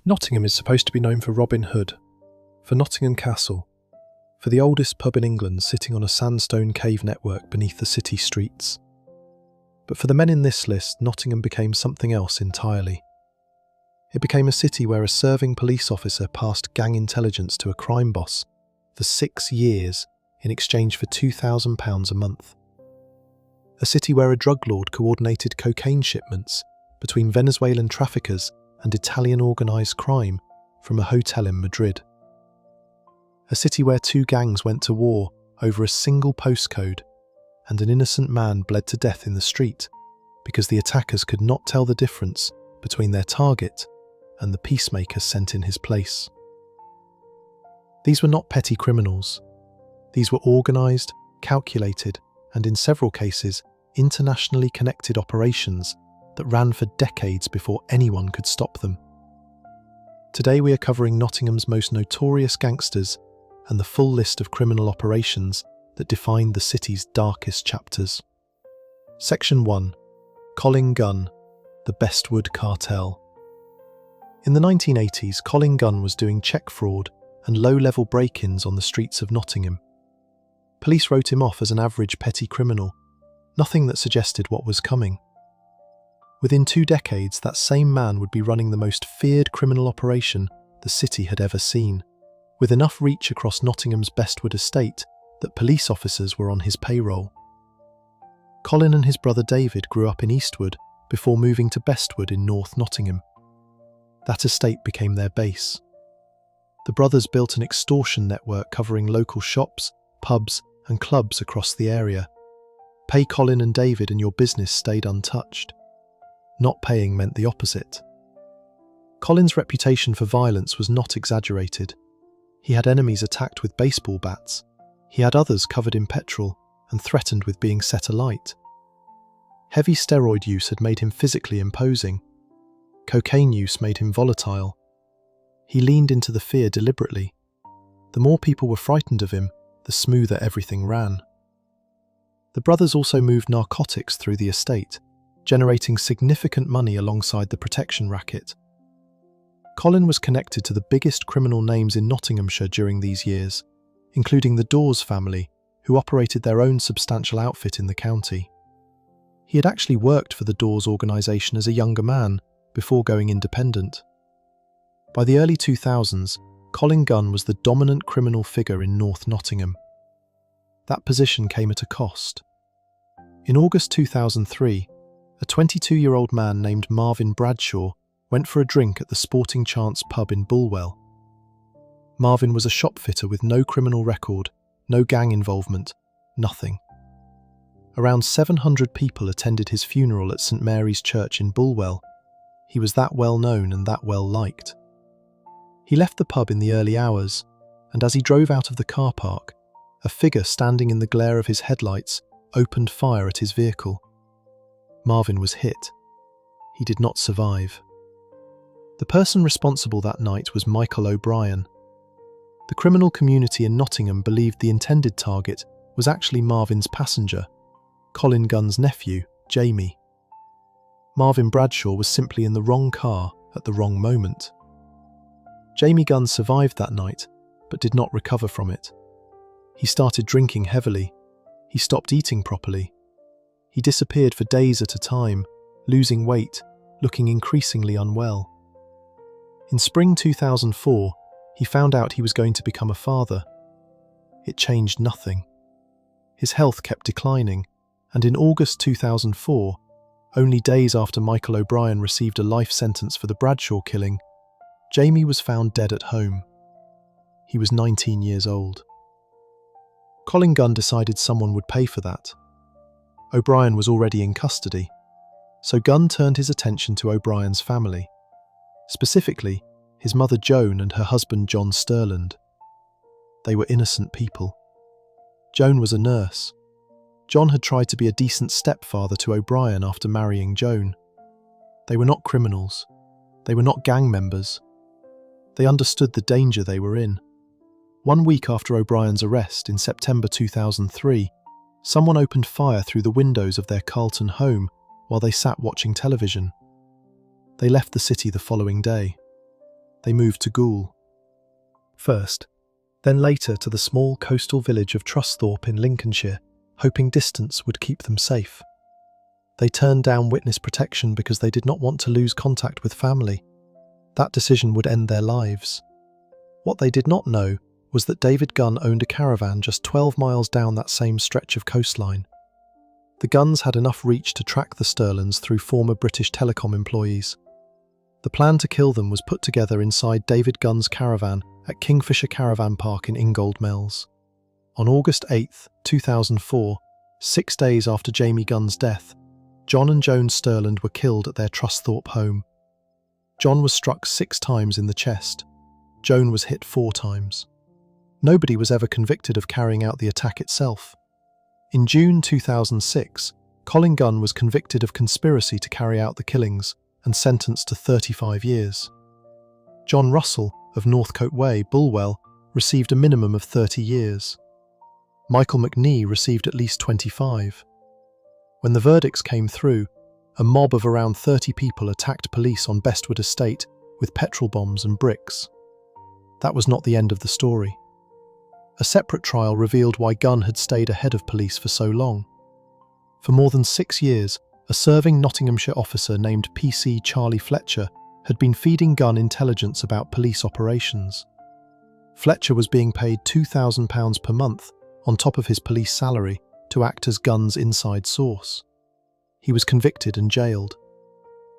Nottingham is supposed to be known for Robin Hood, for Nottingham Castle, for the oldest pub in England sitting on a sandstone cave network beneath the city streets. But for the men in this list, Nottingham became something else entirely. It became a city where a serving police officer passed gang intelligence to a crime boss for 6 years in exchange for £2,000 a month. A city where a drug lord coordinated cocaine shipments between Venezuelan traffickers and Italian organised crime from a hotel in Madrid. A city where 2 gangs went to war over a single postcode and an innocent man bled to death in the street because the attackers could not tell the difference between their target and the peacemaker sent in his place. These were not petty criminals. These were organised, calculated, and in several cases, internationally connected operations that ran for decades before anyone could stop them. Today we are covering Nottingham's most notorious gangsters and the full list of criminal operations that defined the city's darkest chapters. Section 1. Colin Gunn, the Bestwood cartel. In the 1980s, Colin Gunn was doing cheque fraud and low-level break-ins on the streets of Nottingham. Police wrote him off as an average petty criminal, nothing that suggested what was coming. Within 2 decades, that same man would be running the most feared criminal operation the city had ever seen, with enough reach across Nottingham's Bestwood estate that police officers were on his payroll. Colin and his brother David grew up in Eastwood before moving to Bestwood in North Nottingham. That estate became their base. The brothers built an extortion network covering local shops, pubs, and clubs across the area. Pay Colin and David and your business stayed untouched. Not paying meant the opposite. Colin's reputation for violence was not exaggerated. He had enemies attacked with baseball bats. He had others covered in petrol and threatened with being set alight. Heavy steroid use had made him physically imposing. Cocaine use made him volatile. He leaned into the fear deliberately. The more people were frightened of him, the smoother everything ran. The brothers also moved narcotics through the estate, generating significant money alongside the protection racket. Colin was connected to the biggest criminal names in Nottinghamshire during these years, including the Dawes family, who operated their own substantial outfit in the county. He had actually worked for the Dawes organisation as a younger man before going independent. By the early 2000s, Colin Gunn was the dominant criminal figure in North Nottingham. That position came at a cost. In August 2003, a 22-year-old man named Marvin Bradshaw went for a drink at the Sporting Chance pub in Bulwell. Marvin was a shopfitter with no criminal record, no gang involvement, nothing. Around 700 people attended his funeral at St Mary's Church in Bulwell. He was that well known and that well liked. He left the pub in the early hours, and as he drove out of the car park, a figure standing in the glare of his headlights opened fire at his vehicle. Marvin was hit. He did not survive. The person responsible that night was Michael O'Brien. The criminal community in Nottingham believed the intended target was actually Marvin's passenger, Colin Gunn's nephew, Jamie. Marvin Bradshaw was simply in the wrong car at the wrong moment. Jamie Gunn survived that night, but did not recover from it. He started drinking heavily. He stopped eating properly. He disappeared for days at a time, losing weight, looking increasingly unwell. In spring 2004, he found out he was going to become a father. It changed nothing. His health kept declining, and in August 2004, only days after Michael O'Brien received a life sentence for the Bradshaw killing, Jamie was found dead at home. He was 19 years old. Colin Gunn decided someone would pay for that. O'Brien was already in custody, so Gunn turned his attention to O'Brien's family, specifically his mother Joan and her husband John Sterland. They were innocent people. Joan was a nurse. John had tried to be a decent stepfather to O'Brien after marrying Joan. They were not criminals. They were not gang members. They understood the danger they were in. 1 week after O'Brien's arrest in September 2003, someone opened fire through the windows of their Carlton home while they sat watching television. They left the city the following day. they moved to Goole. First, then later to the small coastal village of Trusthorpe in Lincolnshire, hoping distance would keep them safe. They turned down witness protection because they did not want to lose contact with family. That decision would end their lives. What they did not know was that David Gunn owned a caravan just 12 miles down that same stretch of coastline. The Gunns had enough reach to track the Sterlands through former British Telecom employees. The plan to kill them was put together inside David Gunn's caravan at Kingfisher Caravan Park in Ingold Mells. On August 8, 2004, 6 days after Jamie Gunn's death, John and Joan Sterland were killed at their Trusthorpe home. John was struck 6 times in the chest. Joan was hit 4 times. Nobody was ever convicted of carrying out the attack itself. In June 2006, Colin Gunn was convicted of conspiracy to carry out the killings and sentenced to 35 years. John Russell of Northcote Way, Bulwell, received a minimum of 30 years. Michael McNee received at least 25. When the verdicts came through, a mob of around 30 people attacked police on Bestwood estate with petrol bombs and bricks. That was not the end of the story. A separate trial revealed why Gunn had stayed ahead of police for so long. For more than 6 years, a serving Nottinghamshire officer named PC Charlie Fletcher had been feeding Gunn intelligence about police operations. Fletcher was being paid £2,000 per month on top of his police salary to act as Gunn's inside source. He was convicted and jailed.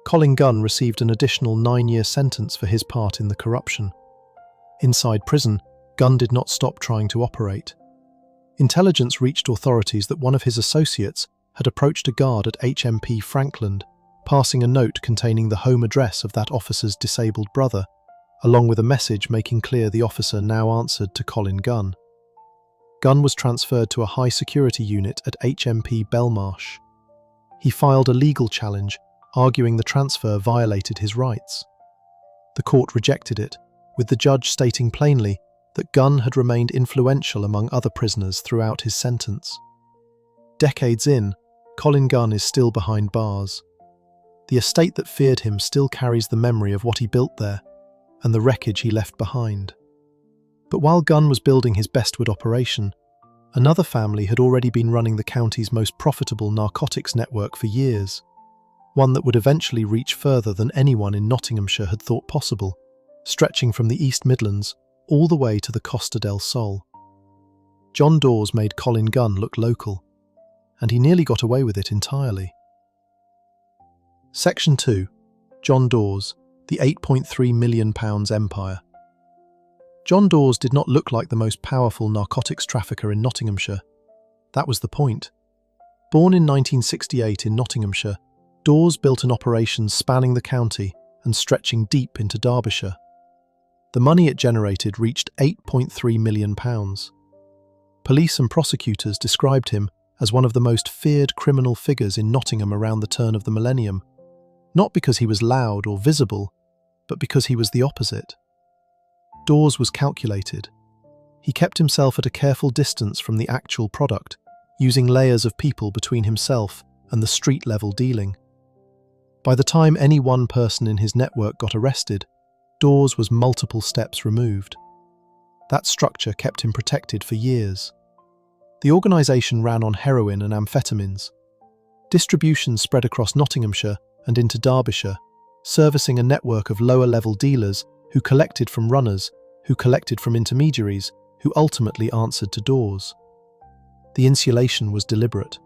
Colin Gunn received an additional 9-year sentence for his part in the corruption. Inside prison, Gunn did not stop trying to operate. Intelligence reached authorities that one of his associates had approached a guard at HMP Frankland, passing a note containing the home address of that officer's disabled brother, along with a message making clear the officer now answered to Colin Gunn. Gunn was transferred to a high-security unit at HMP Belmarsh. He filed a legal challenge, arguing the transfer violated his rights. The court rejected it, with the judge stating plainly that Gunn had remained influential among other prisoners throughout his sentence. Decades in, Colin Gunn is still behind bars. The estate that feared him still carries the memory of what he built there and the wreckage he left behind. But while Gunn was building his Bestwood operation, another family had already been running the county's most profitable narcotics network for years, one that would eventually reach further than anyone in Nottinghamshire had thought possible, stretching from the East Midlands all the way to the Costa del Sol. John Dawes made Colin Gunn look local, and he nearly got away with it entirely. Section 2. John Dawes, the £8.3 million empire. John Dawes did not look like the most powerful narcotics trafficker in Nottinghamshire. That was the point. Born in 1968 in Nottinghamshire, Dawes built an operation spanning the county and stretching deep into Derbyshire. The money it generated reached £8.3 million. Police and prosecutors described him as one of the most feared criminal figures in Nottingham around the turn of the millennium, not because he was loud or visible, but because he was the opposite. Dawes was calculated. He kept himself at a careful distance from the actual product, using layers of people between himself and the street-level dealing. By the time any one person in his network got arrested, Dawes was multiple steps removed. That structure kept him protected for years. The organisation ran on heroin and amphetamines. Distribution spread across Nottinghamshire and into Derbyshire, servicing a network of lower-level dealers who collected from runners, who collected from intermediaries, who ultimately answered to Dawes. The insulation was deliberate.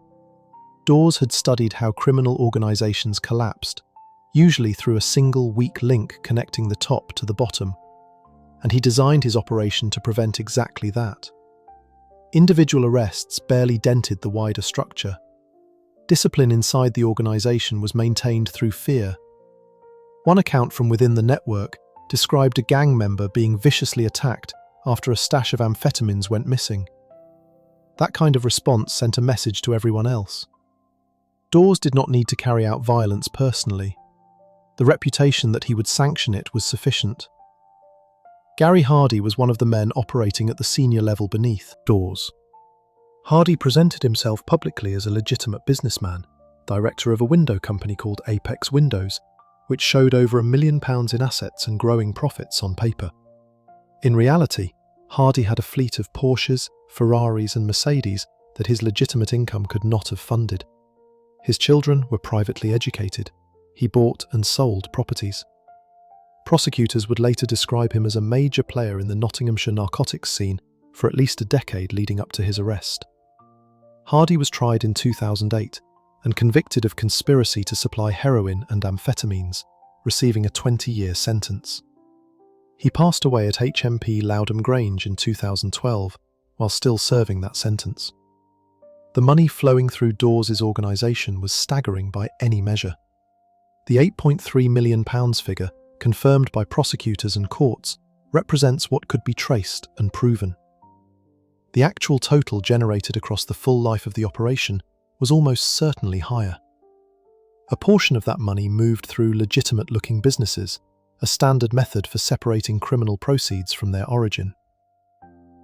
Dawes had studied how criminal organisations collapsed, usually through a single weak link connecting the top to the bottom, and he designed his operation to prevent exactly that. Individual arrests barely dented the wider structure. Discipline inside the organisation was maintained through fear. One account from within the network described a gang member being viciously attacked after a stash of amphetamines went missing. That kind of response sent a message to everyone else. Dawes did not need to carry out violence personally. The reputation that he would sanction it was sufficient. Gary Hardy was one of the men operating at the senior level beneath Dawes. Hardy presented himself publicly as a legitimate businessman, director of a window company called Apex Windows, which showed over £1 million in assets and growing profits on paper. In reality, Hardy had a fleet of Porsches, Ferraris and Mercedes that his legitimate income could not have funded. His children were privately educated. He bought and sold properties. Prosecutors would later describe him as a major player in the Nottinghamshire narcotics scene for at least a decade leading up to his arrest. Hardy was tried in 2008 and convicted of conspiracy to supply heroin and amphetamines, receiving a 20-year sentence. He passed away at HMP Loudham Grange in 2012 while still serving that sentence. The money flowing through Dawes' organisation was staggering by any measure. The £8.3 million figure, confirmed by prosecutors and courts, represents what could be traced and proven. The actual total generated across the full life of the operation was almost certainly higher. A portion of that money moved through legitimate-looking businesses, a standard method for separating criminal proceeds from their origin.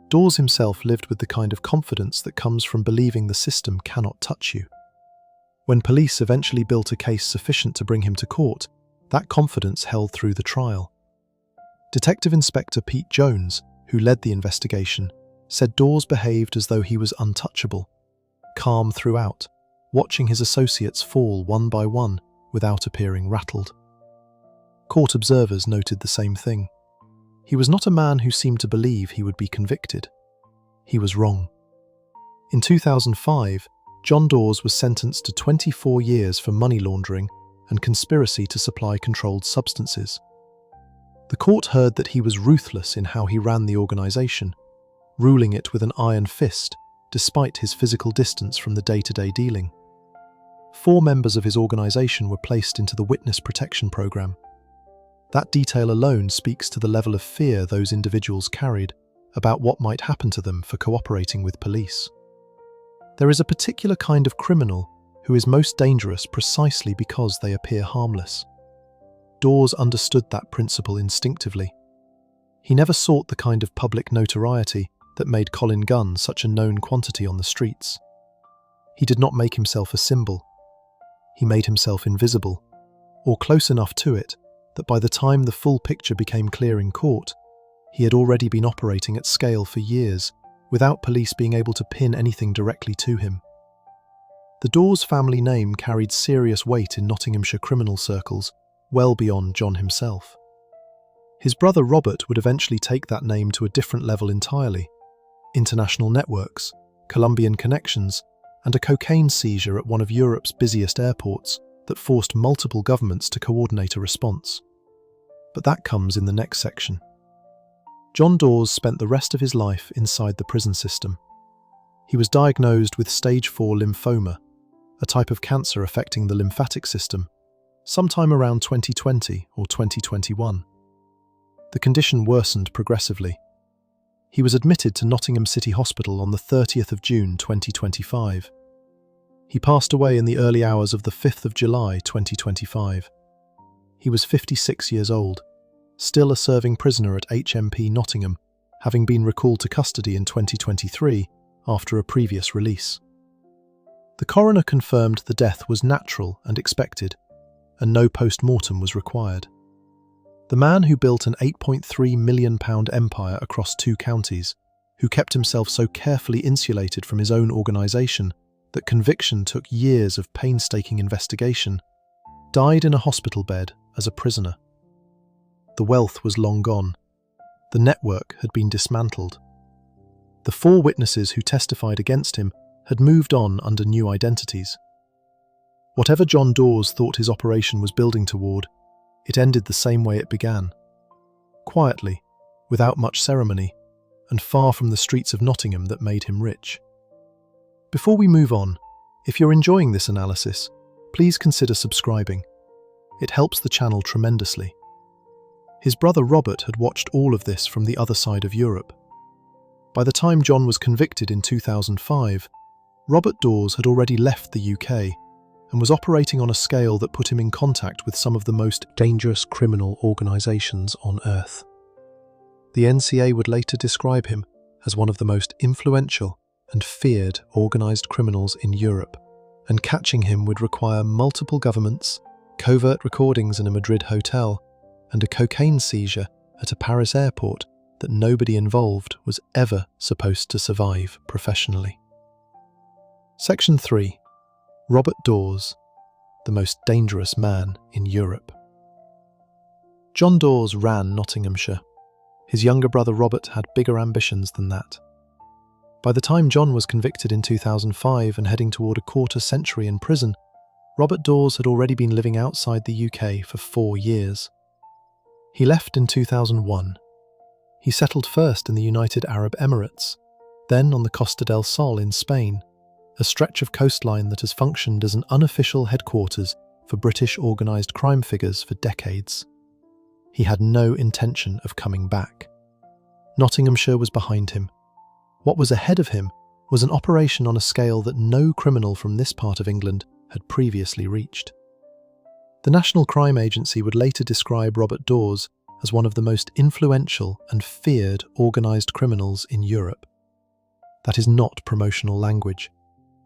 Dawes himself lived with the kind of confidence that comes from believing the system cannot touch you. When police eventually built a case sufficient to bring him to court, that confidence held through the trial. Detective Inspector Pete Jones, who led the investigation, said Dawes behaved as though he was untouchable, calm throughout, watching his associates fall one by one without appearing rattled. Court observers noted the same thing. He was not a man who seemed to believe he would be convicted. He was wrong. In 2005, John Dawes was sentenced to 24 years for money laundering and conspiracy to supply controlled substances. The court heard that he was ruthless in how he ran the organisation, ruling it with an iron fist despite his physical distance from the day-to-day dealing. 4 members of his organisation were placed into the Witness Protection Programme. That detail alone speaks to the level of fear those individuals carried about what might happen to them for cooperating with police. There is a particular kind of criminal who is most dangerous precisely because they appear harmless. Dawes understood that principle instinctively. He never sought the kind of public notoriety that made Colin Gunn such a known quantity on the streets. He did not make himself a symbol. He made himself invisible, or close enough to it that by the time the full picture became clear in court, he had already been operating at scale for years, without police being able to pin anything directly to him. The Dawes family name carried serious weight in Nottinghamshire criminal circles, well beyond John himself. His brother Robert would eventually take that name to a different level entirely. International networks, Colombian connections, and a cocaine seizure at one of Europe's busiest airports that forced multiple governments to coordinate a response. But that comes in the next section. John Dawes spent the rest of his life inside the prison system. He was diagnosed with stage 4 lymphoma, a type of cancer affecting the lymphatic system, sometime around 2020 or 2021. The condition worsened progressively. He was admitted to Nottingham City Hospital on the 30th of June 2025. He passed away in the early hours of the 5th of July 2025. He was 56 years old, still a serving prisoner at HMP Nottingham, having been recalled to custody in 2023 after a previous release. The coroner confirmed the death was natural and expected, and no post-mortem was required. The man who built an £8.3 million empire across 2 counties, who kept himself so carefully insulated from his own organisation that conviction took years of painstaking investigation, died in a hospital bed as a prisoner. The wealth was long gone. The network had been dismantled. The 4 witnesses who testified against him had moved on under new identities. Whatever John Dawes thought his operation was building toward, it ended the same way it began. Quietly, without much ceremony, and far from the streets of Nottingham that made him rich. Before we move on, if you're enjoying this analysis, please consider subscribing. It helps the channel tremendously. His brother Robert had watched all of this from the other side of Europe. By the time John was convicted in 2005, Robert Dawes had already left the UK and was operating on a scale that put him in contact with some of the most dangerous criminal organisations on earth. The NCA would later describe him as one of the most influential and feared organised criminals in Europe, and catching him would require multiple governments, covert recordings in a Madrid hotel, and a cocaine seizure at a Paris airport that nobody involved was ever supposed to survive professionally. Section 3. Robert Dawes, the most dangerous man in Europe. John Dawes ran Nottinghamshire. His younger brother Robert had bigger ambitions than that. By the time John was convicted in 2005 and heading toward a quarter-century in prison, Robert Dawes had already been living outside the UK for 4 years. He left in 2001. He settled first in the United Arab Emirates, then on the Costa del Sol in Spain, a stretch of coastline that has functioned as an unofficial headquarters for British organised crime figures for decades. He had no intention of coming back. Nottinghamshire was behind him. What was ahead of him was an operation on a scale that no criminal from this part of England had previously reached. The National Crime Agency would later describe Robert Dawes as one of the most influential and feared organised criminals in Europe. That is not promotional language.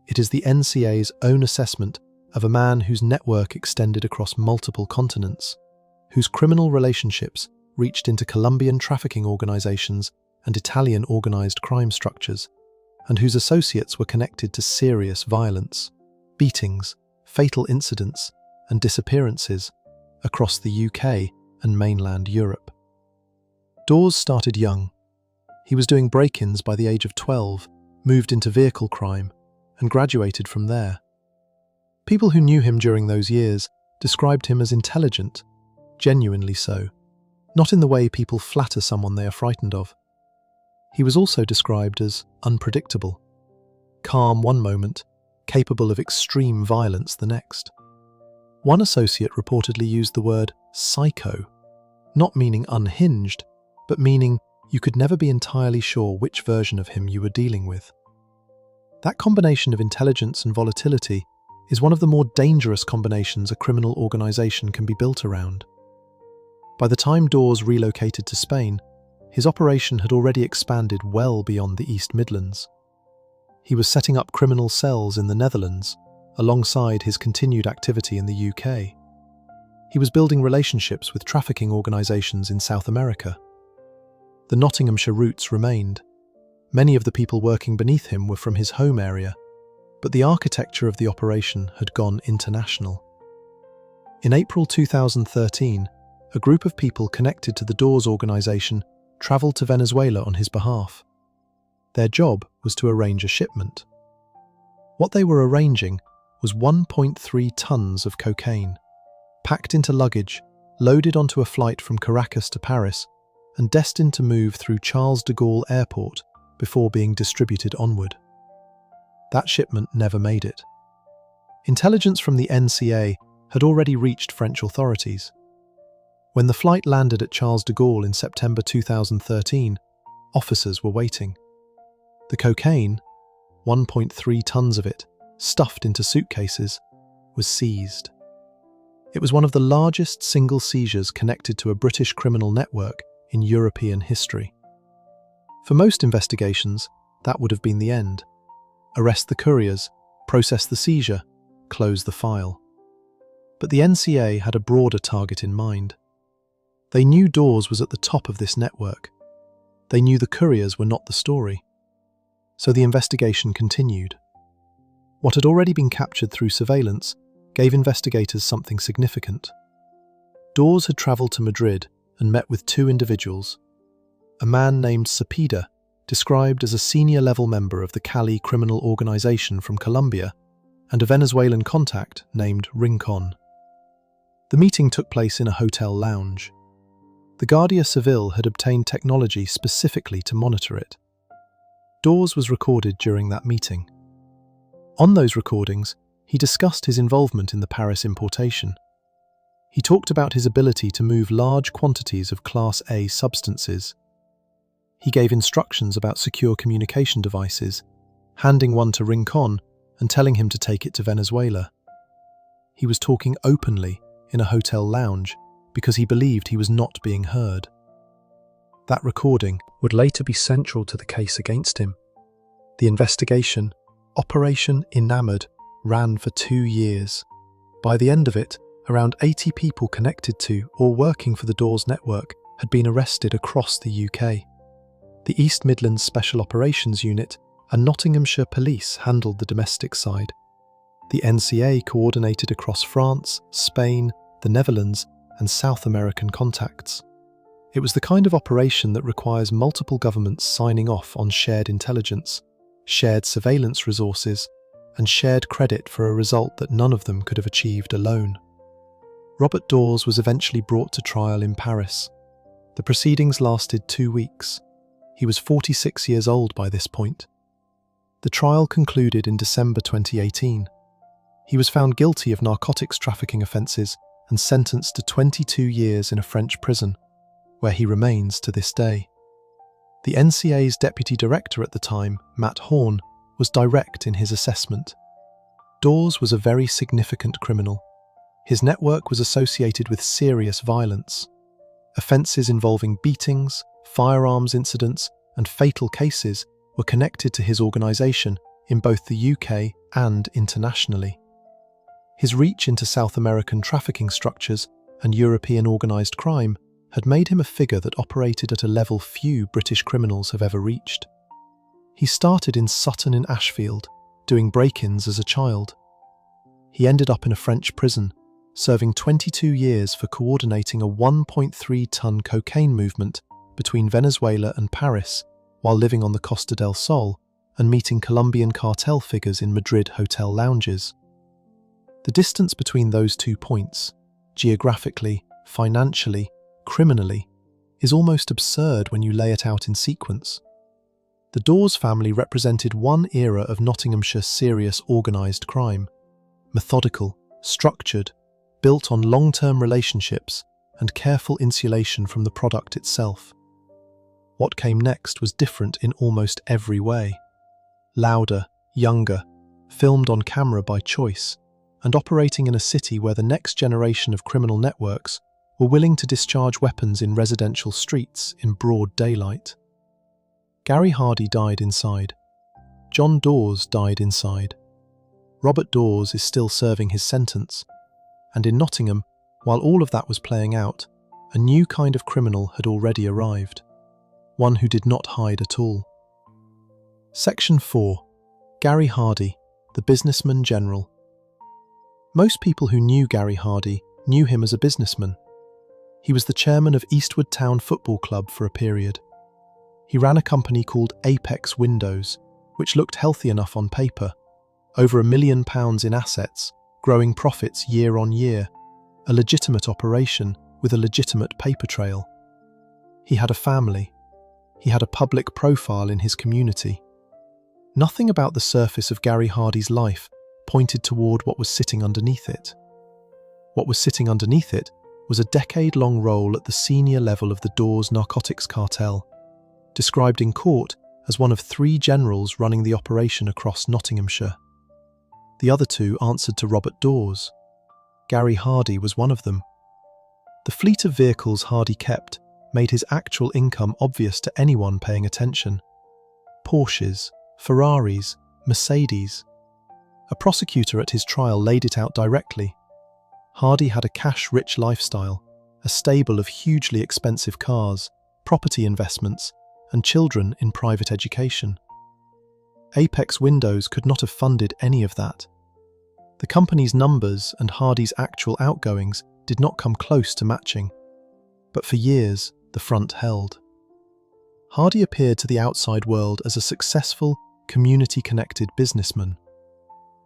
It is the NCA's own assessment of a man whose network extended across multiple continents, whose criminal relationships reached into Colombian trafficking organisations and Italian organised crime structures, and whose associates were connected to serious violence, beatings, fatal incidents, and disappearances across the UK and mainland Europe. Dawes started young. He was doing break-ins by the age of 12, moved into vehicle crime, and graduated from there. People who knew him during those years described him as intelligent, genuinely so, not in the way people flatter someone they are frightened of. He was also described as unpredictable, calm one moment, capable of extreme violence the next. One associate reportedly used the word psycho, not meaning unhinged, but meaning you could never be entirely sure which version of him you were dealing with. That combination of intelligence and volatility is one of the more dangerous combinations a criminal organisation can be built around. By the time Dawes relocated to Spain, his operation had already expanded well beyond the East Midlands. He was setting up criminal cells in the Netherlands, alongside his continued activity in the UK. He was building relationships with trafficking organisations in South America. The Nottinghamshire roots remained. Many of the people working beneath him were from his home area, but the architecture of the operation had gone international. In April 2013, a group of people connected to the Dawes organisation travelled to Venezuela on his behalf. Their job was to arrange a shipment. What they were arranging was 1.3 tons of cocaine, packed into luggage, loaded onto a flight from Caracas to Paris, and destined to move through Charles de Gaulle Airport before being distributed onward. That shipment never made it. Intelligence from the NCA had already reached French authorities. When the flight landed at Charles de Gaulle in September 2013, officers were waiting. The cocaine, 1.3 tons of it, stuffed into suitcases, was seized. It was one of the largest single seizures connected to a British criminal network in European history. For most investigations, that would have been the end. Arrest the couriers, process the seizure, close the file. But the NCA had a broader target in mind. They knew Dawes was at the top of this network. They knew the couriers were not the story. So the investigation continued. What had already been captured through surveillance gave investigators something significant. Dawes had travelled to Madrid and met with 2 individuals. A man named Cepeda, described as a senior-level member of the Cali criminal organisation from Colombia, and a Venezuelan contact named Rincon. The meeting took place in a hotel lounge. The Guardia Civil had obtained technology specifically to monitor it. Dawes was recorded during that meeting. On those recordings, he discussed his involvement in the Paris importation. He talked about his ability to move large quantities of Class A substances. He gave instructions about secure communication devices, handing one to Rincon and telling him to take it to Venezuela. He was talking openly in a hotel lounge because he believed he was not being heard. That recording would later be central to the case against him. The investigation, Operation Enamored, ran for 2 years. By the end of it, around 80 people connected to or working for the Dawes network had been arrested across the UK. The East Midlands Special Operations Unit and Nottinghamshire Police handled the domestic side. The NCA coordinated across France, Spain, the Netherlands, and South American contacts. It was the kind of operation that requires multiple governments signing off on shared intelligence, shared surveillance resources, and shared credit for a result that none of them could have achieved alone. Robert Dawes was eventually brought to trial in Paris. The proceedings lasted 2 weeks. He was 46 years old by this point. The trial concluded in December 2018. He was found guilty of narcotics trafficking offences and sentenced to 22 years in a French prison, where he remains to this day. The NCA's deputy director at the time, Matt Horn, was direct in his assessment. Dawes was a very significant criminal. His network was associated with serious violence. Offences involving beatings, firearms incidents, and fatal cases were connected to his organisation in both the UK and internationally. His reach into South American trafficking structures and European organised crime had made him a figure that operated at a level few British criminals have ever reached. He started in Sutton in Ashfield, doing break-ins as a child. He ended up in a French prison, serving 22 years for coordinating a 1.3-ton cocaine movement between Venezuela and Paris while living on the Costa del Sol and meeting Colombian cartel figures in Madrid hotel lounges. The distance between those 2 points, geographically, financially, criminally, is almost absurd when you lay it out in sequence. The Dawes family represented one era of Nottinghamshire serious organised crime, methodical, structured, built on long-term relationships and careful insulation from the product itself. What came next was different in almost every way. Louder, younger, filmed on camera by choice, and operating in a city where the next generation of criminal networks were willing to discharge weapons in residential streets in broad daylight. Gary Hardy died inside. John Dawes died inside. Robert Dawes is still serving his sentence. And in Nottingham, while all of that was playing out, a new kind of criminal had already arrived. One who did not hide at all. Section 4. Gary Hardy, the businessman general. Most people who knew Gary Hardy knew him as a businessman. He was the chairman of Eastwood Town Football Club for a period. He ran a company called Apex Windows, which looked healthy enough on paper. Over £1 million in assets, growing profits year on year, a legitimate operation with a legitimate paper trail. He had a family. He had a public profile in his community. Nothing about the surface of Gary Hardy's life pointed toward what was sitting underneath it. What was sitting underneath it was a decade-long role at the senior level of the Dawes narcotics cartel, described in court as one of 3 generals running the operation across Nottinghamshire. The other 2 answered to Robert Dawes. Gary Hardy was one of them. The fleet of vehicles Hardy kept made his actual income obvious to anyone paying attention. Porsches, Ferraris, Mercedes. A prosecutor at his trial laid it out directly. Hardy had a cash-rich lifestyle, a stable of hugely expensive cars, property investments, and children in private education. Apex Windows could not have funded any of that. The company's numbers and Hardy's actual outgoings did not come close to matching. But for years, the front held. Hardy appeared to the outside world as a successful, community-connected businessman.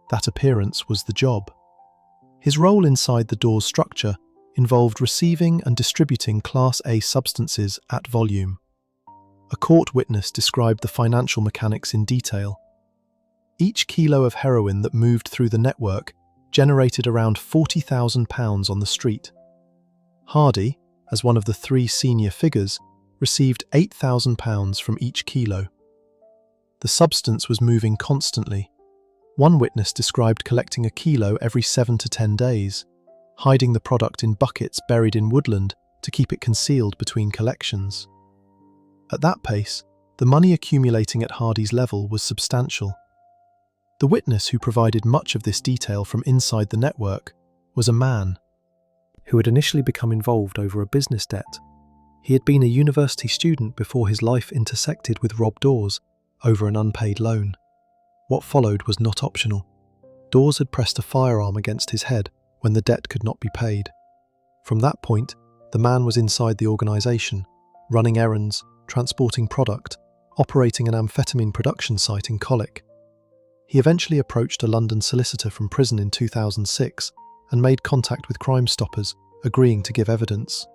That appearance was the job. His role inside the Dawes structure involved receiving and distributing Class A substances at volume. A court witness described the financial mechanics in detail. Each kilo of heroin that moved through the network generated around £40,000 on the street. Hardy, as one of the 3 senior figures, received £8,000 from each kilo. The substance was moving constantly. One witness described collecting a kilo every 7 to 10 days, hiding the product in buckets buried in woodland to keep it concealed between collections. At that pace, the money accumulating at Hardy's level was substantial. The witness who provided much of this detail from inside the network was a man, who had initially become involved over a business debt. He had been a university student before his life intersected with Rob Dawes over an unpaid loan. What followed was not optional. Dawes had pressed a firearm against his head when the debt could not be paid. From that point, the man was inside the organisation, running errands, transporting product, operating an amphetamine production site in Colin. He eventually approached a London solicitor from prison in 2006 and made contact with Crime Stoppers, agreeing to give evidence.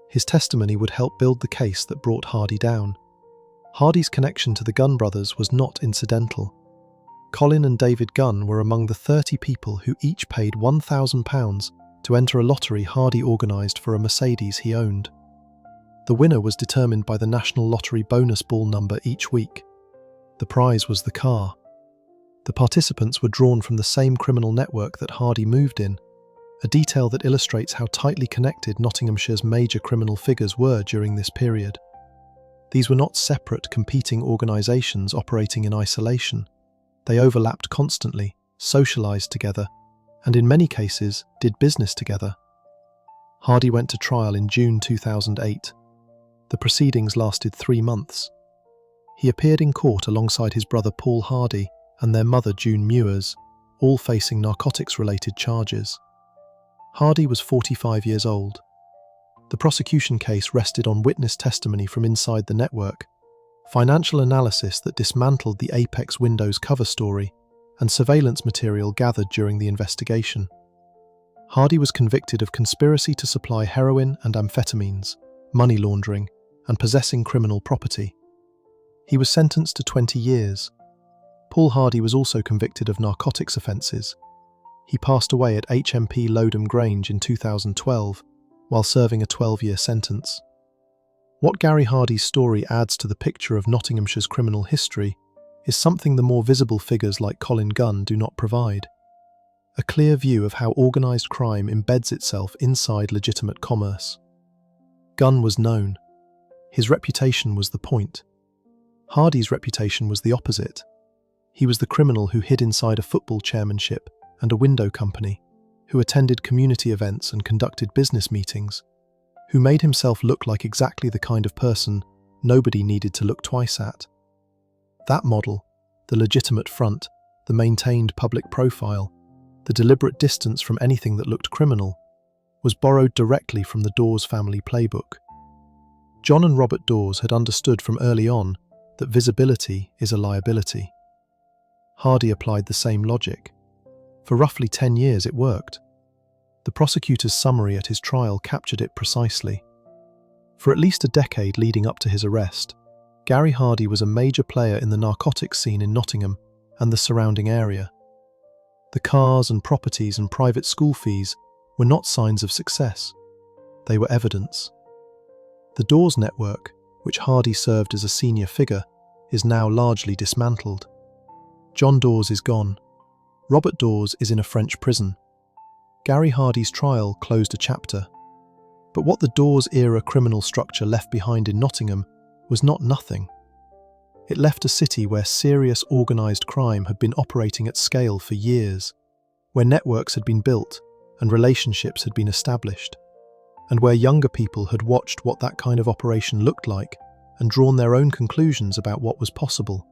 His testimony would help build the case that brought Hardy down. Hardy's connection to the Gunn brothers was not incidental. Colin and David Gunn were among the 30 people who each paid £1,000 to enter a lottery Hardy organised for a Mercedes he owned. The winner was determined by the National Lottery bonus ball number each week. The prize was the car. The participants were drawn from the same criminal network that Hardy moved in, a detail that illustrates how tightly connected Nottinghamshire's major criminal figures were during this period. These were not separate, competing organisations operating in isolation. They overlapped constantly, socialised together, and in many cases did business together. Hardy went to trial in June 2008. The proceedings lasted 3 months. He appeared in court alongside his brother Paul Hardy and their mother June Mewers, all facing narcotics-related charges. Hardy was 45 years old. The prosecution case rested on witness testimony from inside the network, financial analysis that dismantled the Apex Windows cover story, and surveillance material gathered during the investigation. Hardy was convicted of conspiracy to supply heroin and amphetamines, money laundering, and possessing criminal property. He was sentenced to 20 years. Paul Hardy was also convicted of narcotics offences. He passed away at HMP Lodham Grange in 2012, while serving a 12-year sentence. What Gary Hardy's story adds to the picture of Nottinghamshire's criminal history is something the more visible figures like Colin Gunn do not provide. A clear view of how organised crime embeds itself inside legitimate commerce. Gunn was known. His reputation was the point. Hardy's reputation was the opposite. He was the criminal who hid inside a football chairmanship and a window company, who attended community events and conducted business meetings, who made himself look like exactly the kind of person nobody needed to look twice at. That model, the legitimate front, the maintained public profile, the deliberate distance from anything that looked criminal, was borrowed directly from the Dawes family playbook. John and Robert Dawes had understood from early on that visibility is a liability. Hardy applied the same logic. For roughly 10 years it worked. The prosecutor's summary at his trial captured it precisely. For at least a decade leading up to his arrest, Gary Hardy was a major player in the narcotics scene in Nottingham and the surrounding area. The cars and properties and private school fees were not signs of success. They were evidence. The Dawes network, which Hardy served as a senior figure, is now largely dismantled. John Dawes is gone. Robert Dawes is in a French prison. Gary Hardy's trial closed a chapter. But what the Dawes-era criminal structure left behind in Nottingham was not nothing. It left a city where serious organised crime had been operating at scale for years, where networks had been built and relationships had been established, and where younger people had watched what that kind of operation looked like and drawn their own conclusions about what was possible.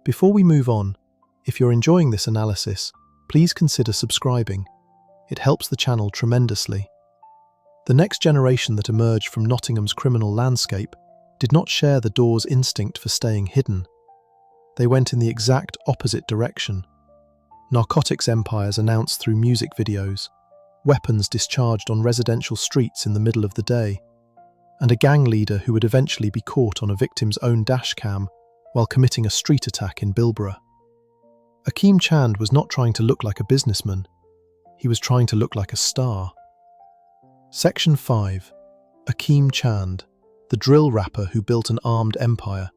Before we move on, if you're enjoying this analysis, please consider subscribing. It helps the channel tremendously. The next generation that emerged from Nottingham's criminal landscape did not share the Dawes' instinct for staying hidden. They went in the exact opposite direction. Narcotics empires announced through music videos, weapons discharged on residential streets in the middle of the day, and a gang leader who would eventually be caught on a victim's own dashcam while committing a street attack in Bilborough. Akeem Chand was not trying to look like a businessman. He was trying to look like a star. Section 5. Akeem Chand, the drill rapper who built an armed empire.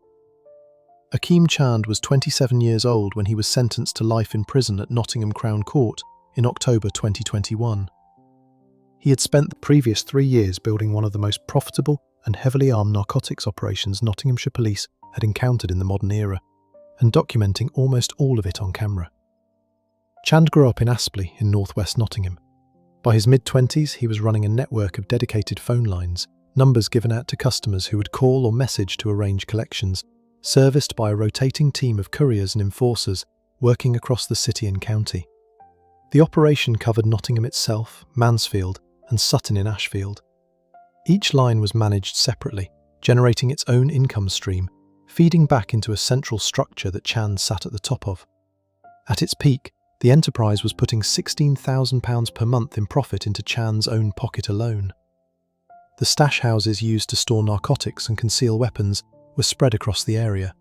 Akeem Chand was 27 years old when he was sentenced to life in prison at Nottingham Crown Court in October 2021. He had spent the previous 3 years building one of the most profitable and heavily armed narcotics operations Nottinghamshire police had encountered in the modern era, and documenting almost all of it on camera. Chand grew up in Aspley in northwest Nottingham. By his mid-20s, he was running a network of dedicated phone lines, numbers given out to customers who would call or message to arrange collections, serviced by a rotating team of couriers and enforcers working across the city and county. The operation covered Nottingham itself, Mansfield, and Sutton in Ashfield. Each line was managed separately, generating its own income stream, feeding back into a central structure that Chand sat at the top of. At its peak, the enterprise was putting £16,000 per month in profit into Chand's own pocket alone. The stash houses used to store narcotics and conceal weapons were spread across the area.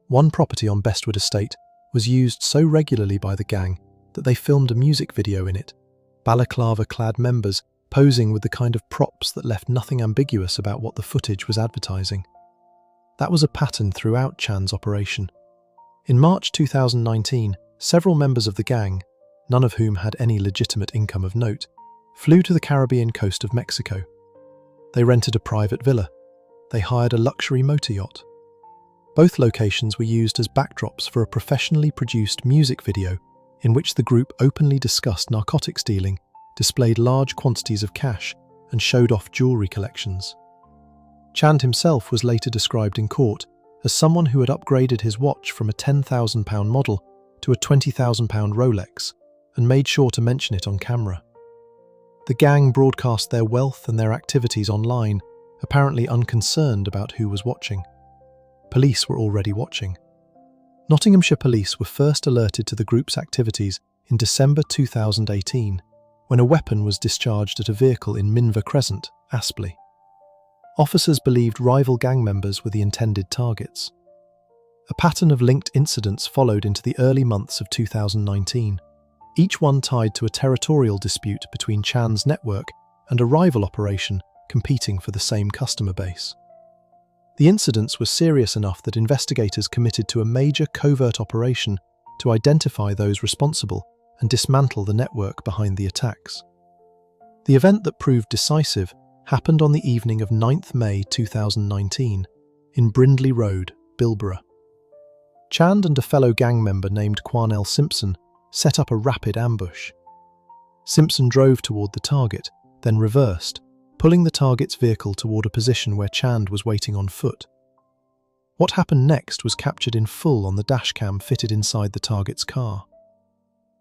One property on Bestwood estate was used so regularly by the gang that they filmed a music video in it, balaclava-clad members posing with the kind of props that left nothing ambiguous about what the footage was advertising. That was a pattern throughout Chand's operation. In March 2019, several members of the gang, none of whom had any legitimate income of note, flew to the Caribbean coast of Mexico. They rented a private villa. They hired a luxury motor yacht. Both locations were used as backdrops for a professionally produced music video in which the group openly discussed narcotics dealing, displayed large quantities of cash, and showed off jewellery collections. Chand himself was later described in court as someone who had upgraded his watch from a £10,000 model to a £20,000 Rolex and made sure to mention it on camera. The gang broadcast their wealth and their activities online, apparently unconcerned about who was watching. Police were already watching. Nottinghamshire police were first alerted to the group's activities in December 2018, when a weapon was discharged at a vehicle in Minver Crescent, Aspley. Officers believed rival gang members were the intended targets. A pattern of linked incidents followed into the early months of 2019, each one tied to a territorial dispute between Chand's network and a rival operation competing for the same customer base. The incidents were serious enough that investigators committed to a major covert operation to identify those responsible and dismantle the network behind the attacks. The event that proved decisive happened on the evening of 9th May 2019 in Brindley Road, Bilborough. Chand and a fellow gang member named Quarnell Simpson set up a rapid ambush. Simpson drove toward the target, then reversed, pulling the target's vehicle toward a position where Chand was waiting on foot. What happened next was captured in full on the dashcam fitted inside the target's car.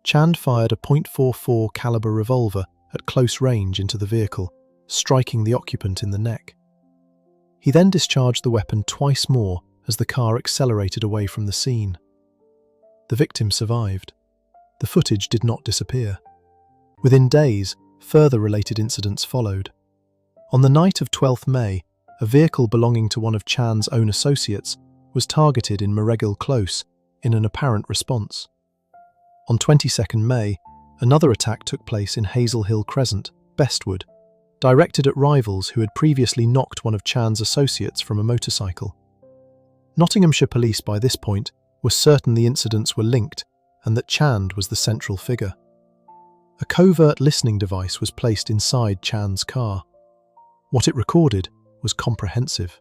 Chand fired a .44 caliber revolver at close range into the vehicle, striking the occupant in the neck. He then discharged the weapon twice more as the car accelerated away from the scene. The victim survived. The footage did not disappear. Within days, further related incidents followed. On the night of 12th May, a vehicle belonging to one of Chand's own associates was targeted in Moregill Close in an apparent response. On 22nd May, another attack took place in Hazel Hill Crescent, Bestwood, directed at rivals who had previously knocked one of Chand's associates from a motorcycle. Nottinghamshire police by this point were certain the incidents were linked and that Chand was the central figure. A covert listening device was placed inside Chand's car. What it recorded was comprehensive.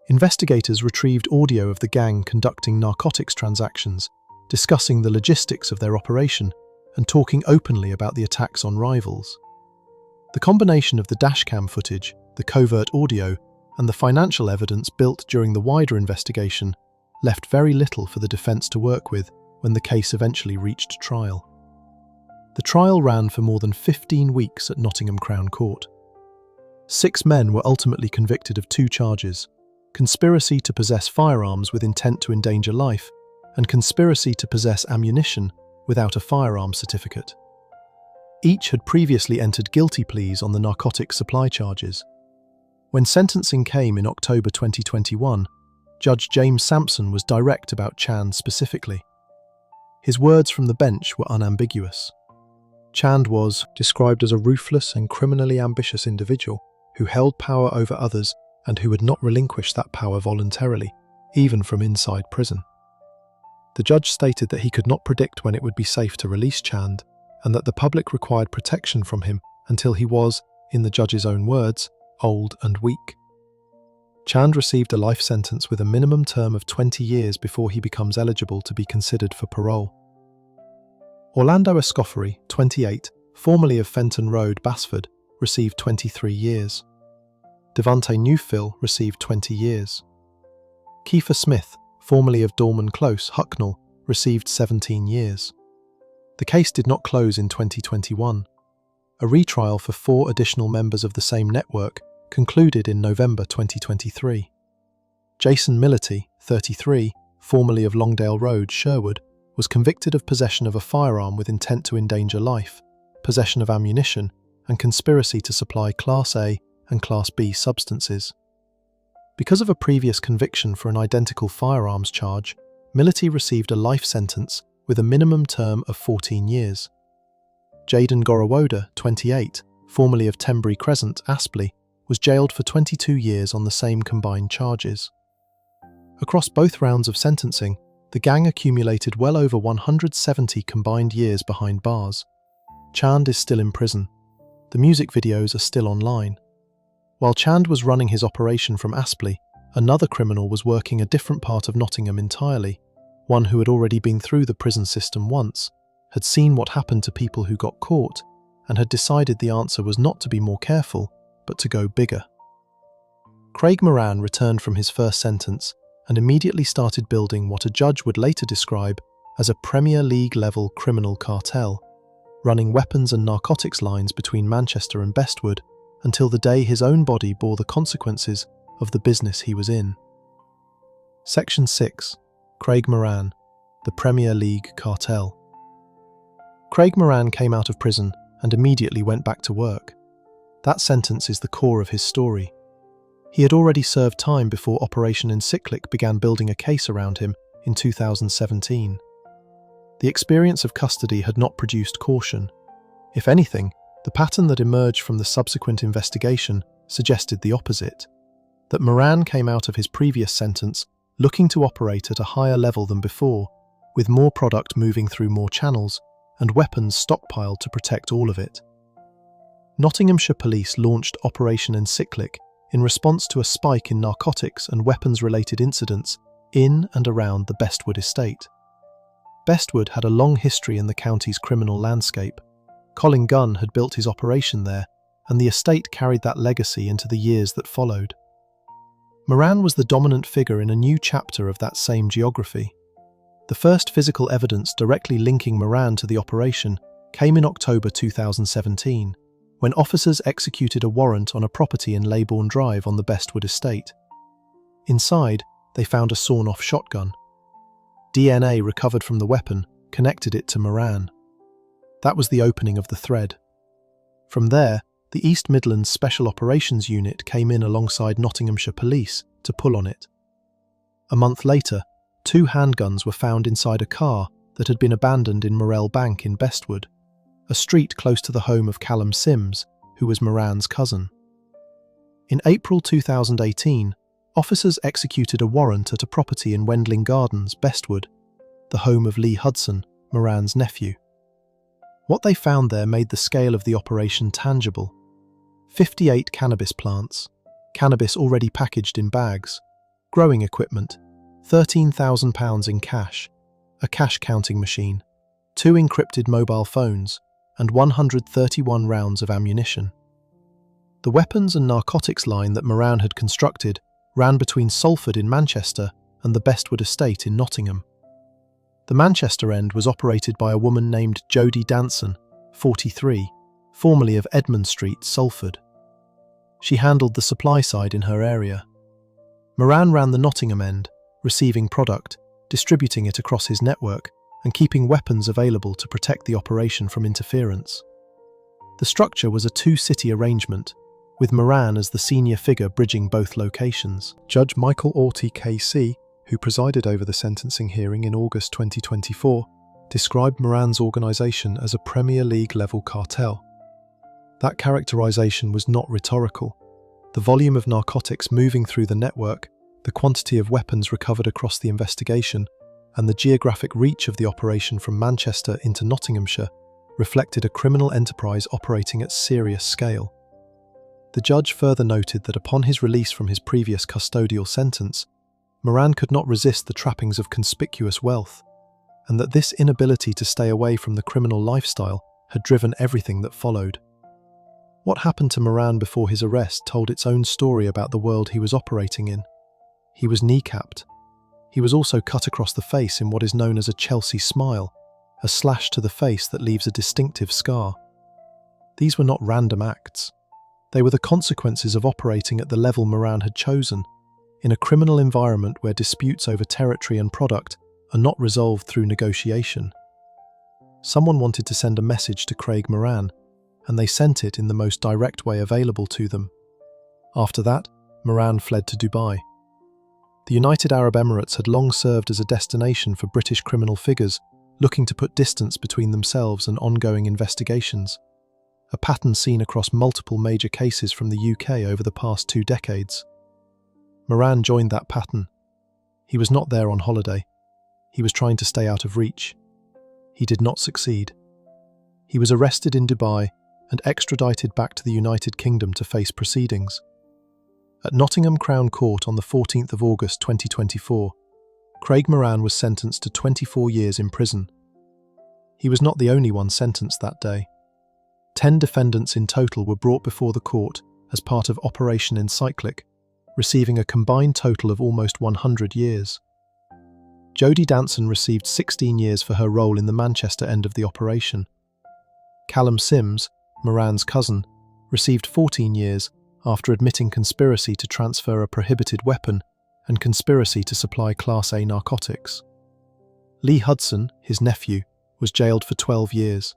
Investigators retrieved audio of the gang conducting narcotics transactions, discussing the logistics of their operation, and talking openly about the attacks on rivals. The combination of the dashcam footage, the covert audio, and the financial evidence built during the wider investigation left very little for the defence to work with when the case eventually reached trial. The trial ran for more than 15 weeks at Nottingham Crown Court. 6 men were ultimately convicted of 2 charges: conspiracy to possess firearms with intent to endanger life, and conspiracy to possess ammunition without a firearm certificate. Each had previously entered guilty pleas on the narcotics supply charges. When sentencing came in October 2021, Judge James Sampson was direct about Chand specifically. His words from the bench were unambiguous. Chand was described as a ruthless and criminally ambitious individual who held power over others and who would not relinquish that power voluntarily, even from inside prison. The judge stated that he could not predict when it would be safe to release Chand, and that the public required protection from him until he was, in the judge's own words, old and weak. Chand received a life sentence with a minimum term of 20 years before he becomes eligible to be considered for parole. Orlando Escoffery, 28, formerly of Fenton Road, Bestwood, received 23 years. Devante Newfill received 20 years. Kiefer Smith, formerly of Dorman Close, Hucknall, received 17 years. The case did not close in 2021. A retrial for 4 additional members of the same network concluded in November 2023. Jason Millety, 33, formerly of Longdale Road, Sherwood, was convicted of possession of a firearm with intent to endanger life, possession of ammunition, and conspiracy to supply Class A and Class B substances. Because of a previous conviction for an identical firearms charge, Millety received a life sentence with a minimum term of 14 years. Jaden Gorowoda, 28, formerly of Tenbury Crescent, Aspley, was jailed for 22 years on the same combined charges. Across both rounds of sentencing, the gang accumulated well over 170 combined years behind bars. Chand is still in prison. The music videos are still online. While Chand was running his operation from Aspley, another criminal was working a different part of Nottingham entirely, one who had already been through the prison system once, had seen what happened to people who got caught, and had decided the answer was not to be more careful, but to go bigger. Craig Moran returned from his first sentence and immediately started building what a judge would later describe as a Premier League-level criminal cartel, running weapons and narcotics lines between Manchester and Bestwood until the day his own body bore the consequences of the business he was in. Section 6. Craig Moran, the Premier League cartel. Craig Moran came out of prison and immediately went back to work. That sentence is the core of his story. He had already served time before Operation Encyclic began building a case around him in 2017. The experience of custody had not produced caution. If anything, the pattern that emerged from the subsequent investigation suggested the opposite, that Moran came out of his previous sentence looking to operate at a higher level than before, with more product moving through more channels and weapons stockpiled to protect all of it. Nottinghamshire Police launched Operation Encyclic in response to a spike in narcotics and weapons-related incidents in and around the Bestwood estate. Bestwood had a long history in the county's criminal landscape. Colin Gunn had built his operation there, and the estate carried that legacy into the years that followed. Moran was the dominant figure in a new chapter of that same geography. The first physical evidence directly linking Moran to the operation came in October 2017, when officers executed a warrant on a property in Leybourne Drive on the Bestwood estate. Inside, they found a sawn-off shotgun. DNA recovered from the weapon connected it to Moran. That was the opening of the thread. From there, the East Midlands Special Operations Unit came in alongside Nottinghamshire Police to pull on it. A month later, 2 handguns were found inside a car that had been abandoned in Morell Bank in Bestwood, a street close to the home of Callum Sims, who was Moran's cousin. In April 2018, officers executed a warrant at a property in Wendling Gardens, Bestwood, the home of Lee Hudson, Moran's nephew. What they found there made the scale of the operation tangible. 58 cannabis plants, cannabis already packaged in bags, growing equipment, £13,000 in cash, a cash counting machine, 2 encrypted mobile phones, and 131 rounds of ammunition. The weapons and narcotics line that Moran had constructed ran between Salford in Manchester and the Bestwood estate in Nottingham. The Manchester end was operated by a woman named Jodie Danson, 43, formerly of Edmund Street, Salford. She handled the supply side in her area. Moran ran the Nottingham end, receiving product, distributing it across his network, and keeping weapons available to protect the operation from interference. The structure was a 2-city arrangement, with Moran as the senior figure bridging both locations. Judge Michael Aughty KC, who presided over the sentencing hearing in August 2024, described Moran's organisation as a Premier League-level cartel. That characterisation was not rhetorical. The volume of narcotics moving through the network, the quantity of weapons recovered across the investigation, and the geographic reach of the operation from Manchester into Nottinghamshire reflected a criminal enterprise operating at serious scale. The judge further noted that upon his release from his previous custodial sentence, Moran could not resist the trappings of conspicuous wealth, and that this inability to stay away from the criminal lifestyle had driven everything that followed. What happened to Moran before his arrest told its own story about the world he was operating in. He was kneecapped. He was also cut across the face in what is known as a Chelsea smile, a slash to the face that leaves a distinctive scar. These were not random acts. They were the consequences of operating at the level Moran had chosen, in a criminal environment where disputes over territory and product are not resolved through negotiation. Someone wanted to send a message to Craig Moran, and they sent it in the most direct way available to them. After that, Moran fled to Dubai. The United Arab Emirates had long served as a destination for British criminal figures looking to put distance between themselves and ongoing investigations, a pattern seen across multiple major cases from the UK over the past 2 decades. Moran joined that pattern. He was not there on holiday. He was trying to stay out of reach. He did not succeed. He was arrested in Dubai and extradited back to the United Kingdom to face proceedings. At Nottingham Crown Court on the 14th of August 2024, Craig Moran was sentenced to 24 years in prison. He was not the only one sentenced that day. 10 defendants in total were brought before the court as part of Operation Encyclic, receiving a combined total of almost 100 years. Jodie Danson received 16 years for her role in the Manchester end of the operation. Callum Sims, Moran's cousin, received 14 years after admitting conspiracy to transfer a prohibited weapon and conspiracy to supply Class A narcotics. Lee Hudson, his nephew, was jailed for 12 years.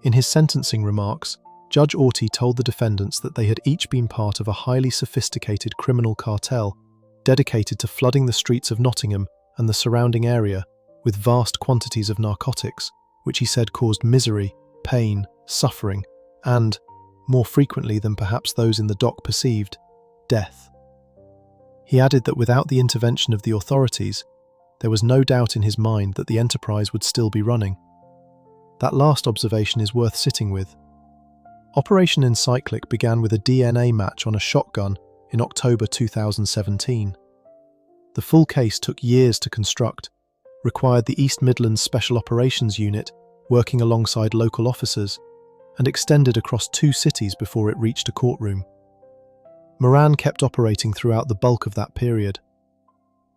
In his sentencing remarks, Judge Auty told the defendants that they had each been part of a highly sophisticated criminal cartel dedicated to flooding the streets of Nottingham and the surrounding area with vast quantities of narcotics, which he said caused misery, pain, suffering, and, more frequently than perhaps those in the dock perceived, death. He added that without the intervention of the authorities, there was no doubt in his mind that the enterprise would still be running. That last observation is worth sitting with. Operation Encyclic began with a DNA match on a shotgun in October 2017. The full case took years to construct, required the East Midlands Special Operations Unit working alongside local officers, and extended across 2 cities before it reached a courtroom. Moran kept operating throughout the bulk of that period.